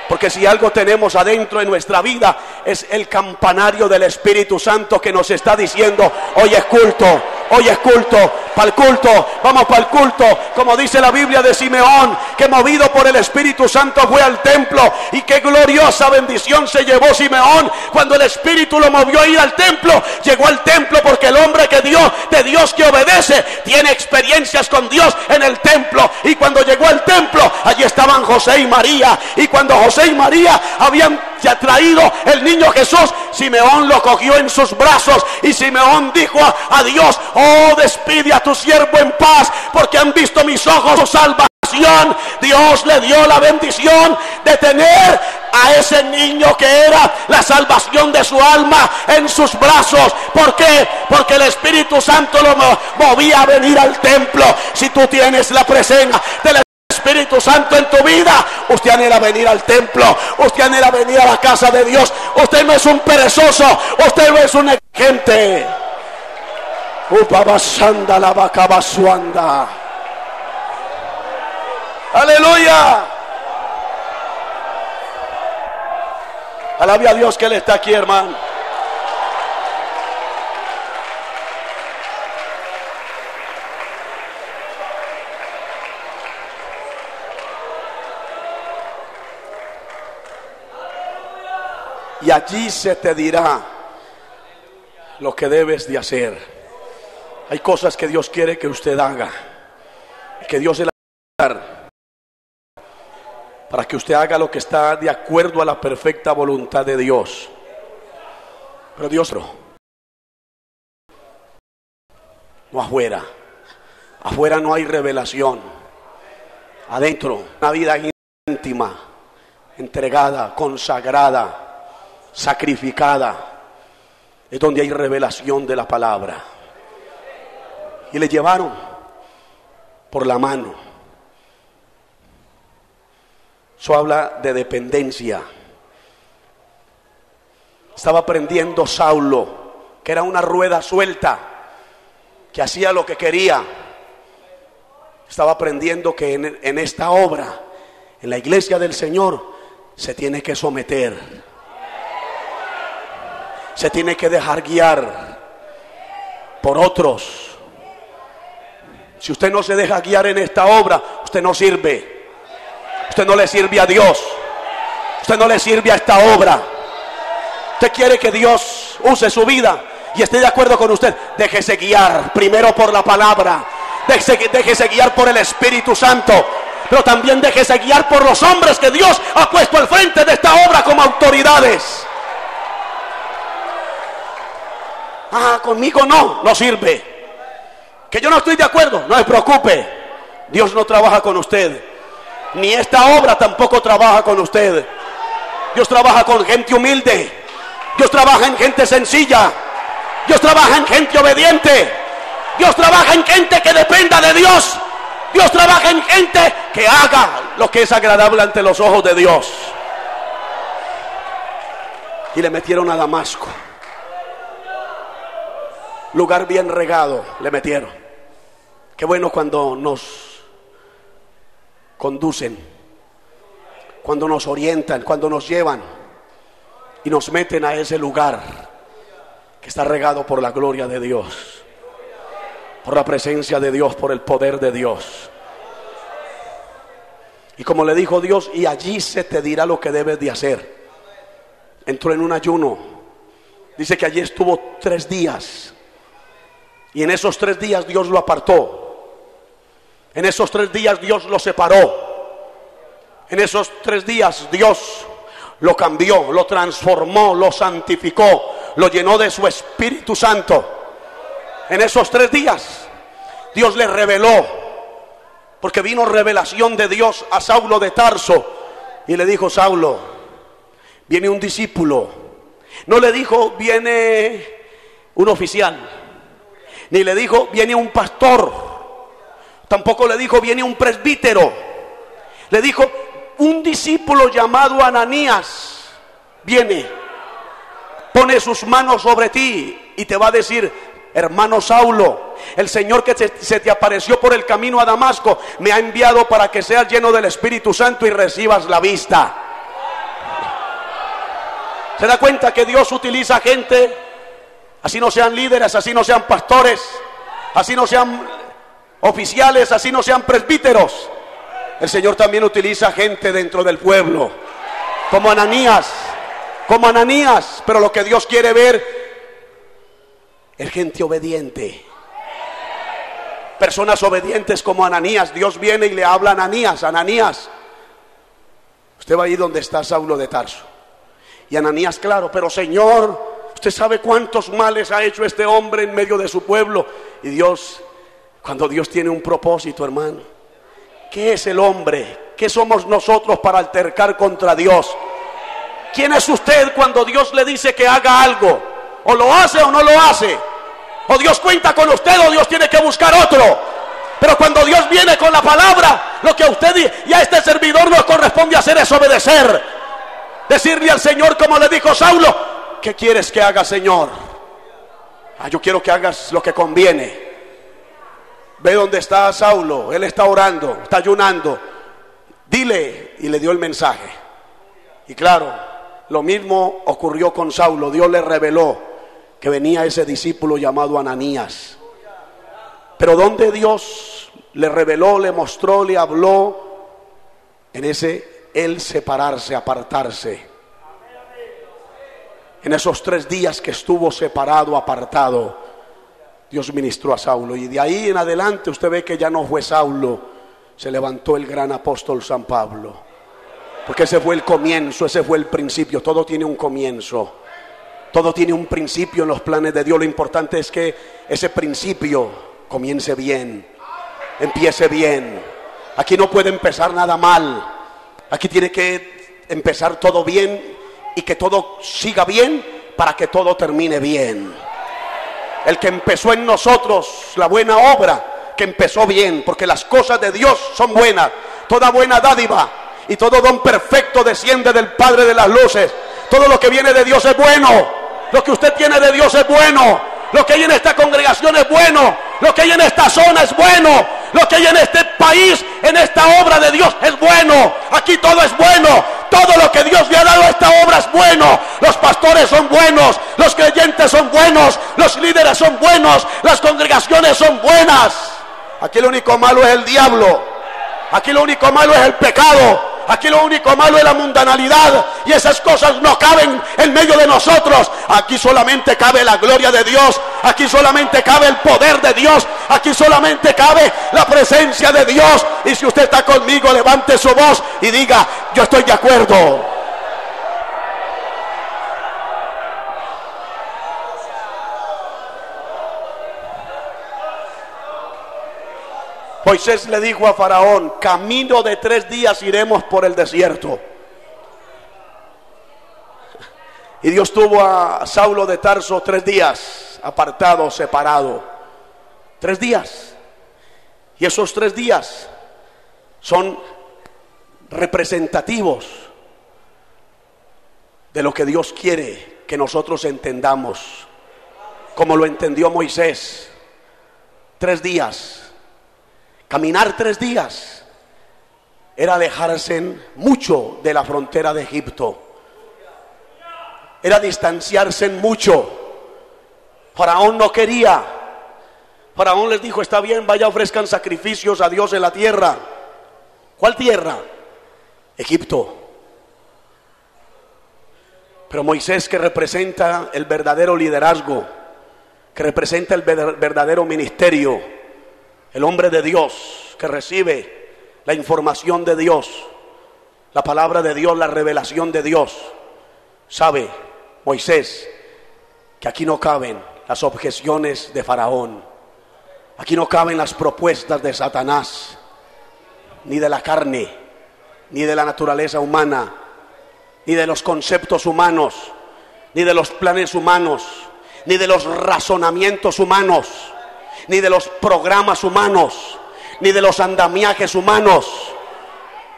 Porque si algo tenemos adentro de nuestra vida es el campanario del Espíritu Santo que nos está diciendo: hoy es culto, hoy es culto, para el culto, vamos para el culto. Como dice la Biblia de Simeón, que movido por el Espíritu Santo fue al templo, y qué gloriosa bendición se llevó Simeón cuando el Espíritu lo movió a ir al templo. Llegó al templo porque el hombre de Dios que obedece, tiene experiencias con Dios en el templo. Y cuando llegó al templo, allí estaban José y María, y cuando José y María habían ya traído el niño Jesús, Simeón lo cogió en sus brazos, y Simeón dijo a Dios: oh, despide a tu siervo en paz, porque han visto mis ojos su salvación. Dios le dio la bendición de tener a ese niño que era la salvación de su alma en sus brazos. ¿Por qué? Porque el Espíritu Santo lo movía a venir al templo. Si tú tienes la presencia del Espíritu Santo en tu vida, usted anhela venir al templo, usted anhela venir a la casa de Dios. Usted no es un perezoso, usted no es un gente. Upabasanda la vacabasuanda. Aleluya. Alabe a Dios que Él está aquí, hermano. Y allí se te dirá lo que debes de hacer. Hay cosas que Dios quiere que usted haga, que Dios se la va a dar, para que usted haga lo que está de acuerdo a la perfecta voluntad de Dios. Pero Dios no afuera. Afuera no hay revelación. Adentro, una vida íntima, entregada, consagrada, sacrificada, es donde hay revelación de la palabra. Y le llevaron por la mano. Eso habla de dependencia. Estaba aprendiendo Saulo, que era una rueda suelta, que hacía lo que quería. Estaba aprendiendo que en esta obra, en la iglesia del Señor, se tiene que someter, se tiene que dejar guiar por otros. Si usted no se deja guiar en esta obra, usted no sirve. Usted no le sirve a Dios. Usted no le sirve a esta obra. Usted quiere que Dios use su vida y esté de acuerdo con usted. Déjese guiar primero por la palabra. Déjese guiar por el Espíritu Santo. Pero también déjese guiar por los hombres que Dios ha puesto al frente de esta obra como autoridades. Conmigo no sirve. Que yo no estoy de acuerdo, no se preocupe. Dios no trabaja con usted, ni esta obra tampoco trabaja con usted. Dios trabaja con gente humilde. Dios trabaja en gente sencilla. Dios trabaja en gente obediente. Dios trabaja en gente que dependa de Dios. Dios trabaja en gente que haga lo que es agradable ante los ojos de Dios. Y le metieron a Damasco. Lugar bien regado le metieron. Qué bueno cuando nos conducen, cuando nos orientan, cuando nos llevan y nos meten a ese lugar que está regado por la gloria de Dios, por la presencia de Dios, por el poder de Dios. Y como le dijo Dios, y allí se te dirá lo que debes de hacer. Entró en un ayuno. Dice que allí estuvo 3 días. Y en esos 3 días Dios lo apartó. En esos 3 días Dios lo separó. En esos 3 días Dios lo cambió, lo transformó, lo santificó, lo llenó de su Espíritu Santo. En esos 3 días Dios le reveló, porque vino revelación de Dios a Saulo de Tarso y le dijo: Saulo, viene un discípulo. No le dijo viene un oficial, ni le dijo viene un pastor, tampoco le dijo viene un presbítero. Le dijo un discípulo llamado Ananías viene pone sus manos sobre ti y te va a decir: hermano Saulo, el Señor que se te apareció por el camino a Damasco me ha enviado para que seas lleno del Espíritu Santo y recibas la vista. ¿Se da cuenta que Dios utiliza gente? Así no sean líderes, así no sean pastores, así no sean oficiales, así no sean presbíteros. El Señor también utiliza gente dentro del pueblo, como Ananías, pero lo que Dios quiere ver es gente obediente, personas obedientes como Ananías. Dios viene y le habla a Ananías: Ananías, usted va a ir donde está Saulo de Tarso. Y Ananías: claro, pero Señor, usted sabe cuántos males ha hecho este hombre en medio de su pueblo. Y Dios, cuando Dios tiene un propósito, hermano, ¿qué es el hombre? ¿Qué somos nosotros para altercar contra Dios? ¿Quién es usted cuando Dios le dice que haga algo? O lo hace o no lo hace. O Dios cuenta con usted o Dios tiene que buscar otro. Pero cuando Dios viene con la palabra, lo que a usted y a este servidor nos corresponde hacer es obedecer. Decirle al Señor como le dijo Saulo: ¿qué quieres que haga, Señor? Yo quiero que hagas lo que conviene. Ve dónde está Saulo, él está orando, está ayunando. Dile, y le dio el mensaje. Y claro, lo mismo ocurrió con Saulo. Dios le reveló que venía ese discípulo llamado Ananías. Pero donde Dios le reveló, le mostró, le habló, en ese él separarse, apartarse. En esos 3 días que estuvo separado, apartado, Dios ministró a Saulo. Y de ahí en adelante usted ve que ya no fue Saulo, se levantó el gran apóstol San Pablo. Porque ese fue el comienzo, ese fue el principio. Todo tiene un comienzo, todo tiene un principio en los planes de Dios. Lo importante es que ese principio comience bien, empiece bien. Aquí no puede empezar nada mal. Aquí tiene que empezar todo bien y que todo siga bien para que todo termine bien. El que empezó en nosotros la buena obra, que empezó bien, porque las cosas de Dios son buenas. Toda buena dádiva y todo don perfecto desciende del Padre de las luces. Todo lo que viene de Dios es bueno. Lo que usted tiene de Dios es bueno. Lo que hay en esta congregación es bueno. Lo que hay en esta zona es bueno. Lo que hay en este país, en esta obra de Dios es bueno. Aquí todo es bueno. Todo lo que Dios le ha dado a esta obra es bueno. Los pastores son buenos, los creyentes son buenos, los líderes son buenos, las congregaciones son buenas. Aquí lo único malo es el diablo. Aquí lo único malo es el pecado. Aquí lo único malo es la mundanalidad, y esas cosas no caben en medio de nosotros. Aquí solamente cabe la gloria de Dios. Aquí solamente cabe el poder de Dios. Aquí solamente cabe la presencia de Dios. Y si usted está conmigo, levante su voz y diga: yo estoy de acuerdo. Moisés le dijo a Faraón: camino de 3 días iremos por el desierto. Y Dios tuvo a Saulo de Tarso 3 días, apartado, separado. 3 días. Y esos 3 días son representativos de lo que Dios quiere que nosotros entendamos, como lo entendió Moisés. 3 días. Caminar 3 días era alejarse mucho de la frontera de Egipto. Era distanciarse mucho. Faraón no quería. Faraón les dijo: está bien, vaya, ofrezcan sacrificios a Dios en la tierra. ¿Cuál tierra? Egipto. Pero Moisés, que representa el verdadero liderazgo, que representa el verdadero ministerio, el hombre de Dios que recibe la información de Dios, la palabra de Dios, la revelación de Dios, sabe, Moisés, que aquí no caben las objeciones de Faraón. Aquí no caben las propuestas de Satanás, ni de la carne, ni de la naturaleza humana, ni de los conceptos humanos, ni de los planes humanos, ni de los razonamientos humanos, ni de los programas humanos, ni de los andamiajes humanos,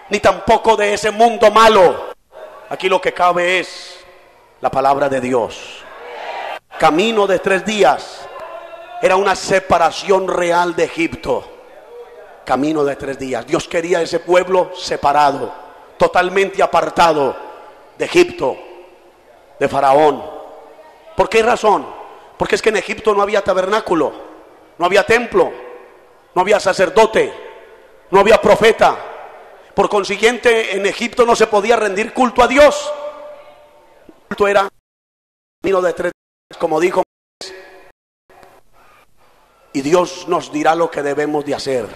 ni tampoco de ese mundo malo. Aquí lo que cabe es la palabra de Dios. camino de 3 días. Era una separación real de Egipto. Camino de 3 días. Dios quería ese pueblo separado, totalmente apartado de Egipto, de Faraón. ¿Por qué razón? Porque es que en Egipto no había tabernáculo, no había templo, no había sacerdote, no había profeta. Por consiguiente, en Egipto no se podía rendir culto a Dios. El culto era camino de 3 días, como dijo. Y Dios nos dirá lo que debemos de hacer.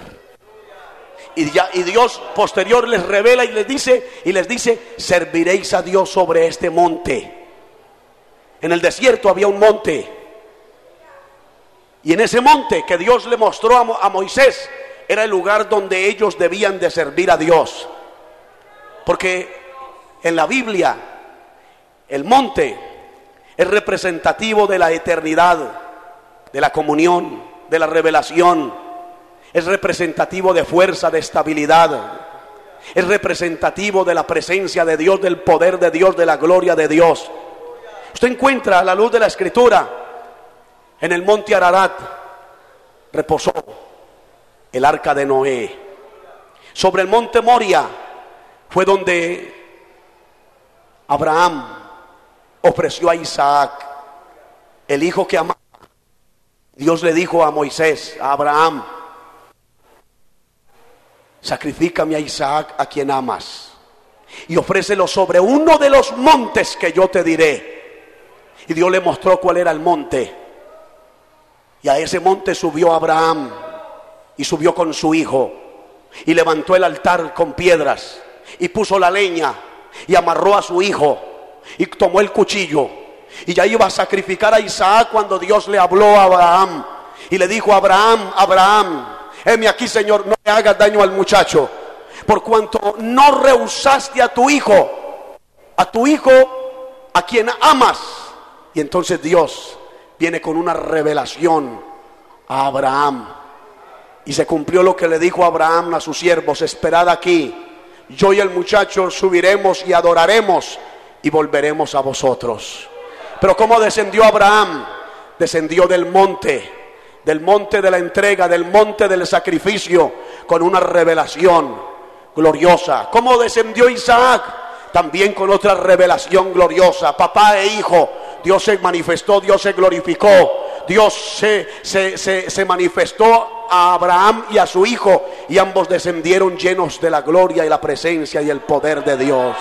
Y Dios posterior les revela y les dice, serviréis a Dios sobre este monte. En el desierto había un monte. Y en ese monte que Dios le mostró a Moisés, era el lugar donde ellos debían de servir a Dios. Porque en la Biblia, el monte es representativo de la eternidad, de la comunión, de la revelación. Es representativo de fuerza, de estabilidad. Es representativo de la presencia de Dios, del poder de Dios, de la gloria de Dios. Usted encuentra a la luz de la Escritura, en el monte Ararat reposó el arca de Noé. Sobre el monte Moria fue donde Abraham ofreció a Isaac, el hijo que amaba. Dios le dijo a Moisés, a Abraham, sacrifícame a Isaac, a quien amas, y ofrécelo sobre uno de los montes que yo te diré. Y Dios le mostró cuál era el monte. Y a ese monte subió Abraham, y subió con su hijo, y levantó el altar con piedras, y puso la leña, y amarró a su hijo, y tomó el cuchillo, y ya iba a sacrificar a Isaac cuando Dios le habló a Abraham, y le dijo: Abraham, Abraham, heme aquí, Señor, no le hagas daño al muchacho, por cuanto no rehusaste a tu hijo a quien amas. Y entonces Dios viene con una revelación a Abraham, y se cumplió lo que le dijo Abraham a sus siervos: esperad aquí, yo y el muchacho subiremos y adoraremos y volveremos a vosotros. Pero ¿cómo descendió Abraham? Descendió del monte de la entrega, del monte del sacrificio, con una revelación gloriosa. ¿Cómo descendió Isaac? También con otra revelación gloriosa. Papá e hijo, Dios se manifestó, Dios se glorificó, Dios se manifestó a Abraham y a su hijo, y ambos descendieron llenos de la gloria y la presencia y el poder de Dios.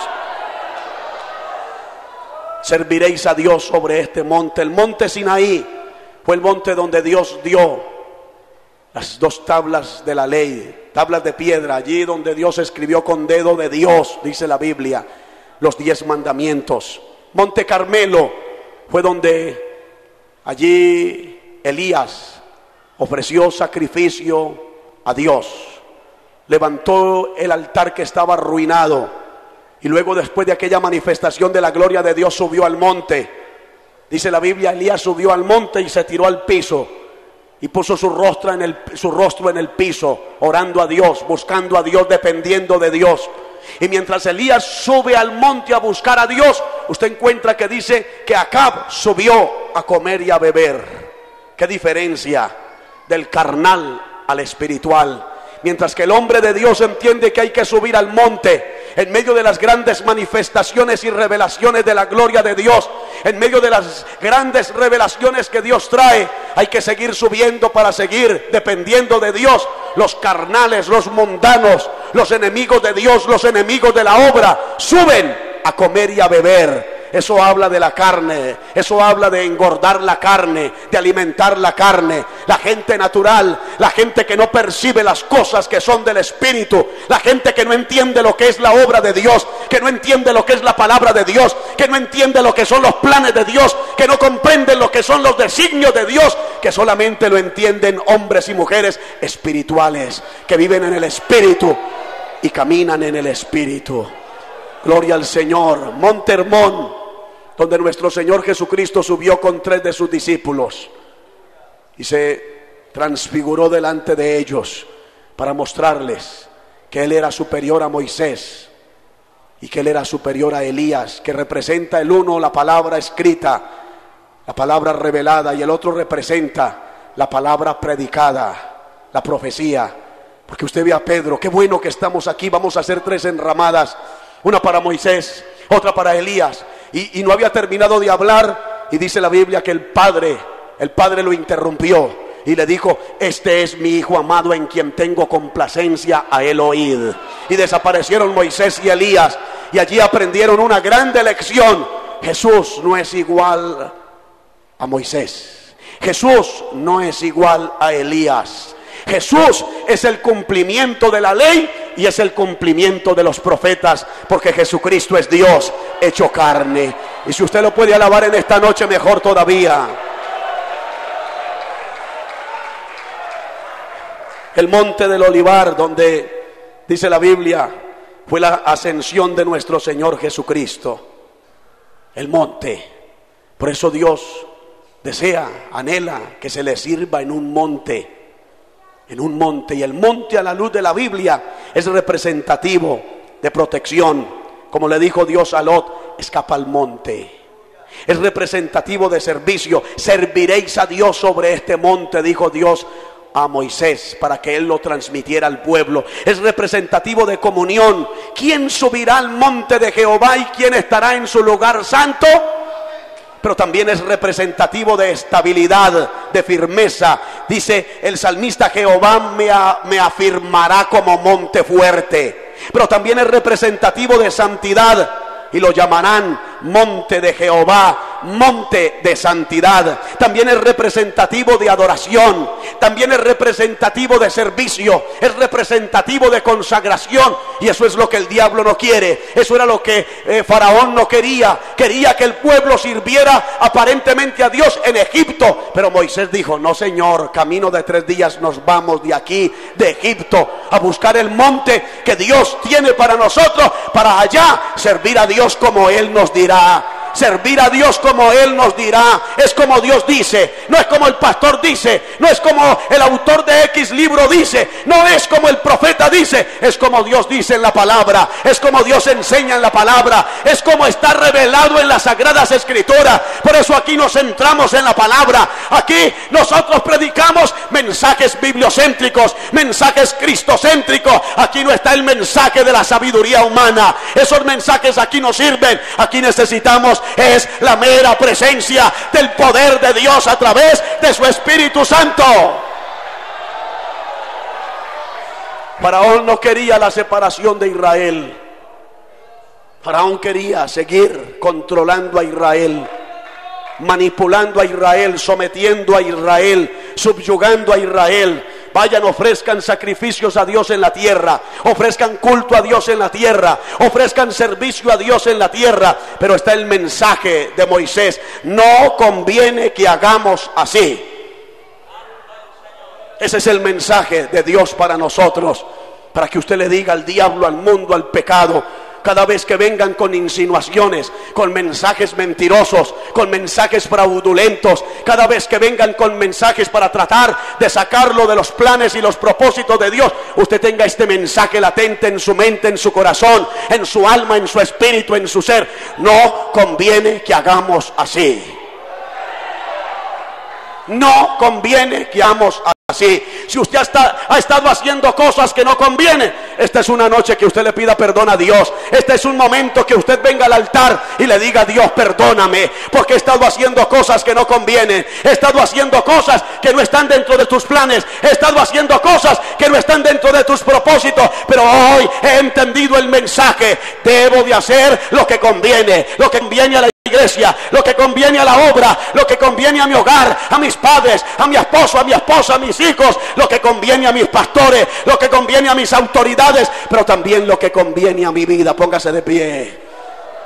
Serviréis a Dios sobre este monte. El monte Sinaí fue el monte donde Dios dio las 2 tablas de la ley, tablas de piedra, allí donde Dios escribió con dedo de Dios, dice la Biblia, los 10 mandamientos. Monte Carmelo fue donde allí Elías ofreció sacrificio a Dios, levantó el altar que estaba arruinado, y luego, después de aquella manifestación de la gloria de Dios, subió al monte. Dice la Biblia, Elías subió al monte y se tiró al piso, y puso su rostro en el piso, orando a Dios, buscando a Dios, dependiendo de Dios. Y mientras Elías sube al monte a buscar a Dios, usted encuentra que dice que Acab subió a comer y a beber. ¿Qué diferencia del carnal al espiritual? Mientras que el hombre de Dios entiende que hay que subir al monte, en medio de las grandes manifestaciones y revelaciones de la gloria de Dios, en medio de las grandes revelaciones que Dios trae, hay que seguir subiendo para seguir dependiendo de Dios. Los carnales, los mundanos, los enemigos de Dios, los enemigos de la obra, suben a comer y a beber. Eso habla de la carne, eso habla de engordar la carne, de alimentar la carne. La gente natural, la gente que no percibe las cosas que son del Espíritu, la gente que no entiende lo que es la obra de Dios, que no entiende lo que es la palabra de Dios, que no entiende lo que son los planes de Dios, que no comprenden lo que son los designios de Dios, que solamente lo entienden hombres y mujeres espirituales, que viven en el Espíritu y caminan en el Espíritu. Gloria al Señor. Monte Hermón, donde nuestro Señor Jesucristo subió con 3 de sus discípulos y se transfiguró delante de ellos para mostrarles que Él era superior a Moisés y que Él era superior a Elías, que representa el uno la palabra escrita la palabra revelada, y el otro representa la palabra predicada, la profecía. Porque usted ve a Pedro, qué bueno que estamos aquí, vamos a hacer 3 enramadas, una para Moisés, otra para Elías, y no había terminado de hablar, y dice la Biblia que el padre lo interrumpió y le dijo: este es mi hijo amado en quien tengo complacencia, a él oíd. Y desaparecieron Moisés y Elías, y allí aprendieron una grande lección: Jesús no es igual a Moisés, Jesús no es igual a Elías. Jesús es el cumplimiento de la ley y es el cumplimiento de los profetas, porque Jesucristo es Dios hecho carne. Y si usted lo puede alabar en esta noche, mejor todavía. El monte del Olivar, donde dice la Biblia fue la ascensión de nuestro Señor Jesucristo. El monte. Por eso Dios desea, anhela que se le sirva en un monte. En un monte. Y el monte, a la luz de la Biblia, es representativo de protección. Como le dijo Dios a Lot: escapa al monte. Es representativo de servicio. Serviréis a Dios sobre este monte, dijo Dios a Moisés, para que él lo transmitiera al pueblo. Es representativo de comunión. ¿Quién subirá al monte de Jehová y quién estará en su lugar santo? Pero también es representativo de estabilidad, de firmeza. Dice el salmista: Jehová me afirmará como monte fuerte. Pero también es representativo de santidad, y lo llamarán monte de Jehová, monte de santidad. También es representativo de adoración, también es representativo de servicio, es representativo de consagración. Y eso es lo que el diablo no quiere. Eso era lo que Faraón no quería. Quería que el pueblo sirviera aparentemente a Dios en Egipto. Pero Moisés dijo: no, Señor, camino de 3 días nos vamos de aquí, de Egipto, a buscar el monte que Dios tiene para nosotros, para allá servir a Dios como Él nos dirá. Servir a Dios como Él nos dirá. Es como Dios dice, no es como el pastor dice, no es como el autor de X libro dice, no es como el profeta dice, es como Dios dice en la palabra, es como Dios enseña en la palabra, es como está revelado en las Sagradas Escrituras. Por eso aquí nos centramos en la palabra. Aquí nosotros predicamos mensajes bibliocéntricos, mensajes cristocéntricos. Aquí no está el mensaje de la sabiduría humana. Esos mensajes aquí no sirven. Aquí necesitamos es la mera presencia del poder de Dios a través de su Espíritu Santo. Faraón no quería la separación de Israel. Faraón quería seguir controlando a Israel, manipulando a Israel, sometiendo a Israel, subyugando a Israel. Vayan, ofrezcan sacrificios a Dios en la tierra, ofrezcan culto a Dios en la tierra, ofrezcan servicio a Dios en la tierra. Pero está el mensaje de Moisés: no conviene que hagamos así. Ese es el mensaje de Dios para nosotros, para que usted le diga al diablo, al mundo, al pecado: cada vez que vengan con insinuaciones, con mensajes mentirosos, con mensajes fraudulentos, cada vez que vengan con mensajes para tratar de sacarlo de los planes y los propósitos de Dios, usted tenga este mensaje latente en su mente, en su corazón, en su alma, en su espíritu, en su ser: no conviene que hagamos así. No conviene que hagamos así. Si usted ha estado haciendo cosas que no convienen, esta es una noche que usted le pida perdón a Dios. Este es un momento que usted venga al altar y le diga: Dios, perdóname, porque he estado haciendo cosas que no convienen, he estado haciendo cosas que no están dentro de tus planes, he estado haciendo cosas que no están dentro de tus propósitos, pero hoy he entendido el mensaje: debo de hacer lo que conviene, lo que conviene a la iglesia, lo que conviene a la obra, lo que conviene a mi hogar, a mis padres, a mi esposo, a mi esposa, a mis hijos, lo que conviene a mis pastores, lo que conviene a mis autoridades, pero también lo que conviene a mi vida. Póngase de pie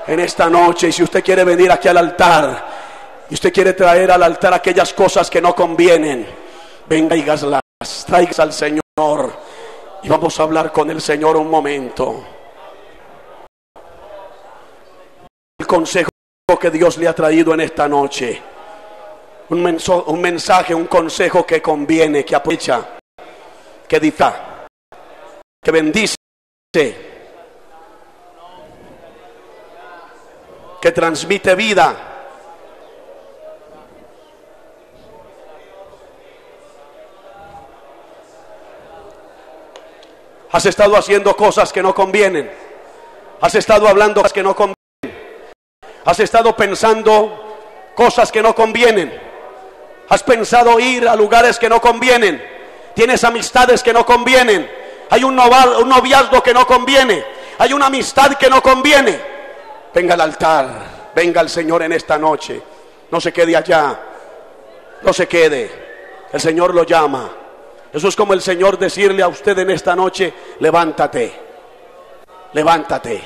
en esta noche, y si usted quiere venir aquí al altar y usted quiere traer al altar aquellas cosas que no convienen, venga y hágaslas, traigas al Señor y vamos a hablar con el Señor un momento. El consejo que Dios le ha traído en esta noche, un mensaje, un consejo que conviene, que aprovecha, que edifica, que bendice, que transmite vida. Has estado haciendo cosas que no convienen. Has estado hablando cosas que no convienen. Has estado pensando cosas que no convienen. Has pensado ir a lugares que no convienen. Tienes amistades que no convienen. Hay un noviazgo que no conviene. Hay una amistad que no conviene. Venga al altar. Venga al Señor en esta noche. No se quede allá. No se quede. El Señor lo llama. Eso es como el Señor decirle a usted en esta noche: levántate. Levántate.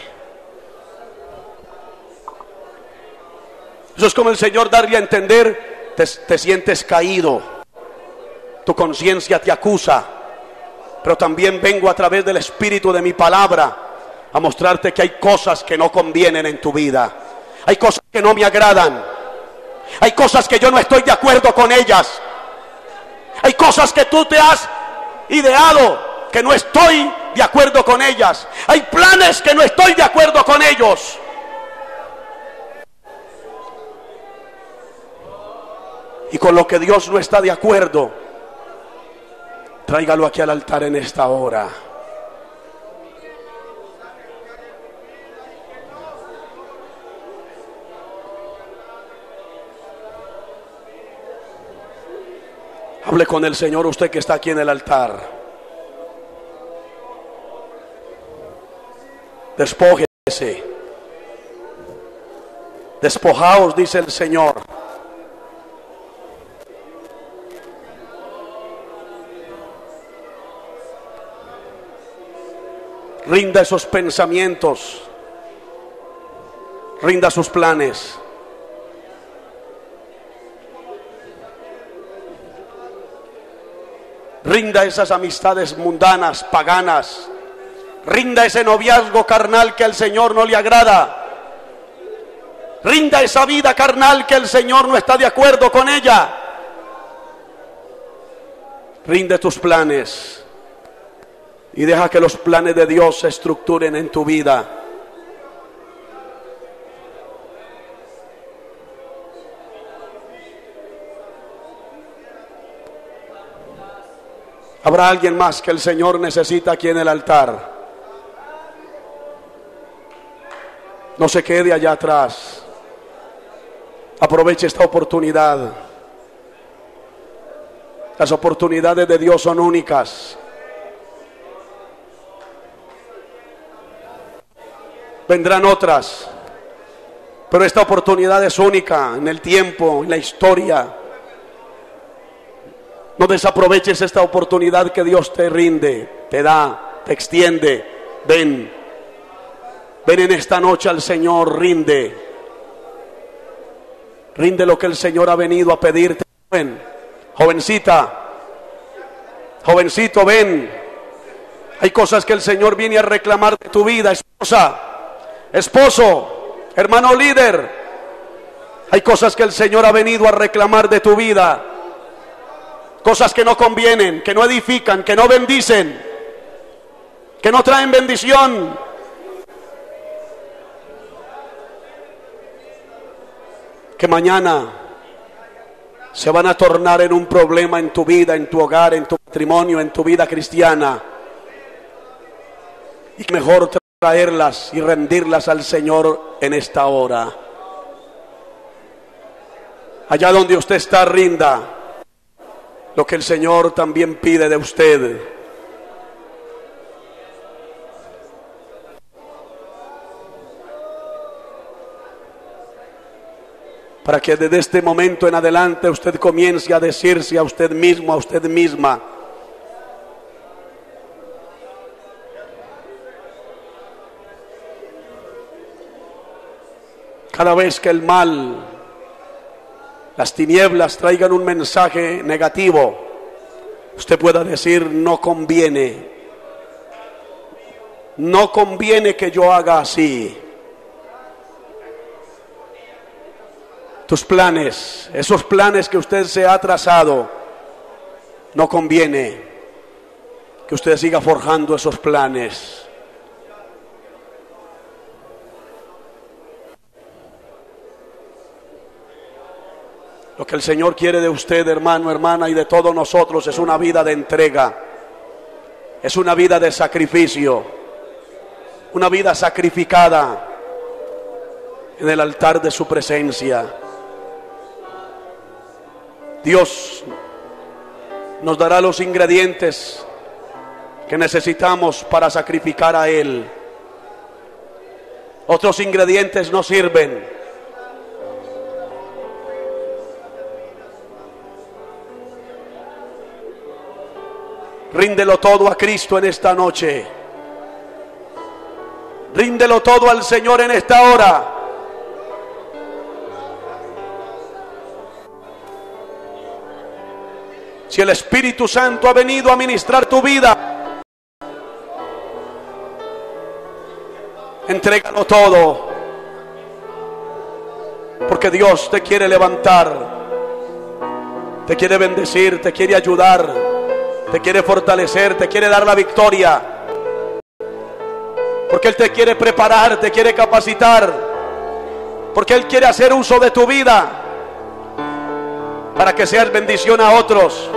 Eso es como el Señor darle a entender: te sientes caído. Tu conciencia te acusa. Pero también vengo a través del Espíritu de mi palabra a mostrarte que hay cosas que no convienen en tu vida. Hay cosas que no me agradan. Hay cosas que yo no estoy de acuerdo con ellas. Hay cosas que tú te has ideado que no estoy de acuerdo con ellas. Hay planes que no estoy de acuerdo con ellos. Y con lo que Dios no está de acuerdo, tráigalo aquí al altar en esta hora. Hable con el Señor, usted que está aquí en el altar. Despójese. Despojaos, dice el Señor. Rinda esos pensamientos. Rinda sus planes. Rinda esas amistades mundanas, paganas. Rinda ese noviazgo carnal que al Señor no le agrada. Rinda esa vida carnal que el Señor no está de acuerdo con ella. Rinde tus planes y deja que los planes de Dios se estructuren en tu vida. ¿Habrá alguien más que el Señor necesita aquí en el altar? No se quede allá atrás. Aproveche esta oportunidad. Las oportunidades de Dios son únicas. Vendrán otras, pero esta oportunidad es única en el tiempo, en la historia. No desaproveches esta oportunidad que Dios te rinde, te da, te extiende. Ven en esta noche al Señor, rinde lo que el Señor ha venido a pedirte. Ven, jovencita, jovencito, ven. Hay cosas que el Señor viene a reclamar de tu vida, esposa, esposo, hermano líder. Hay cosas que el Señor ha venido a reclamar de tu vida. Cosas que no convienen, que no edifican, que no bendicen, que no traen bendición. Que mañana se van a tornar en un problema en tu vida, en tu hogar, en tu matrimonio, en tu vida cristiana. Y mejor traerlas y rendirlas al Señor en esta hora. Allá donde usted está, rinda lo que el Señor también pide de usted. Para que desde este momento en adelante usted comience a decirse a usted mismo, a usted misma: cada vez que el mal, las tinieblas traigan un mensaje negativo, usted pueda decir: no conviene que yo haga así. Tus planes, esos planes que usted se ha trazado, no conviene que usted siga forjando esos planes. Lo que el Señor quiere de usted, hermano, hermana, y de todos nosotros es una vida de entrega. es una vida de sacrificio, una vida sacrificada en el altar de su presencia. Dios nos dará los ingredientes que necesitamos para sacrificar a Él. Otros ingredientes no sirven. Ríndelo todo a Cristo en esta noche. Ríndelo todo al Señor en esta hora. Si el Espíritu Santo ha venido a ministrar tu vida, entrégalo todo, porque Dios te quiere levantar, te quiere bendecir, te quiere ayudar, te quiere fortalecer, te quiere dar la victoria, porque Él te quiere preparar, te quiere capacitar, porque Él quiere hacer uso de tu vida para que seas bendición a otros,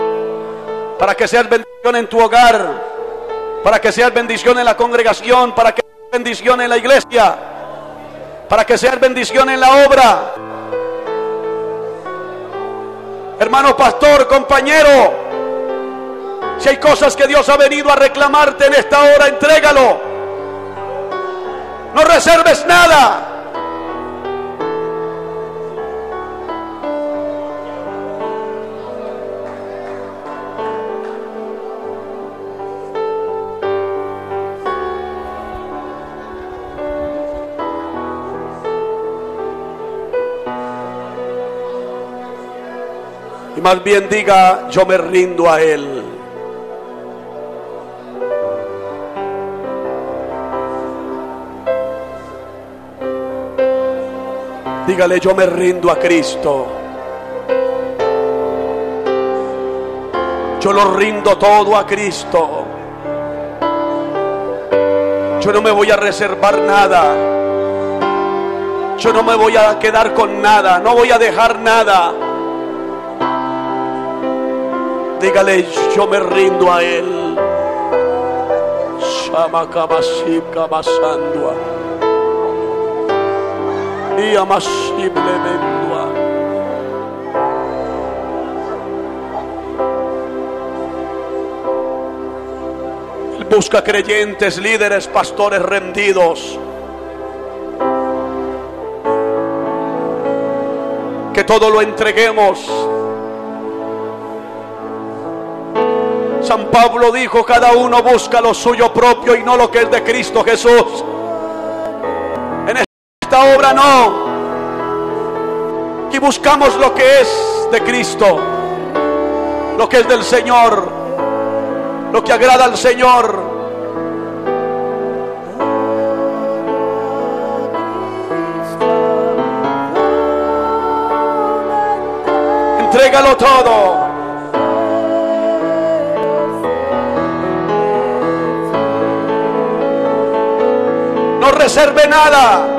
para que seas bendición en tu hogar, para que seas bendición en la congregación, para que seas bendición en la iglesia, para que seas bendición en la obra. Hermano pastor, compañero, si hay cosas que Dios ha venido a reclamarte en esta hora, entrégalo. No reserves nada. Y más bien diga: yo me rindo a Él. Dígale: yo me rindo a Cristo. Yo lo rindo todo a Cristo. Yo no me voy a reservar nada. Yo no me voy a quedar con nada. No voy a dejar nada. Dígale: yo me rindo a Él. Shamakabashika basandua. Y amashiblemendua. Él busca creyentes, líderes, pastores rendidos, que todo lo entreguemos. San Pablo dijo: cada uno busca lo suyo propio y no lo que es de Cristo Jesús. En esta obra no. Aquí buscamos lo que es de Cristo, lo que es del Señor, lo que agrada al Señor. Entrégalo todo. No reserve nada.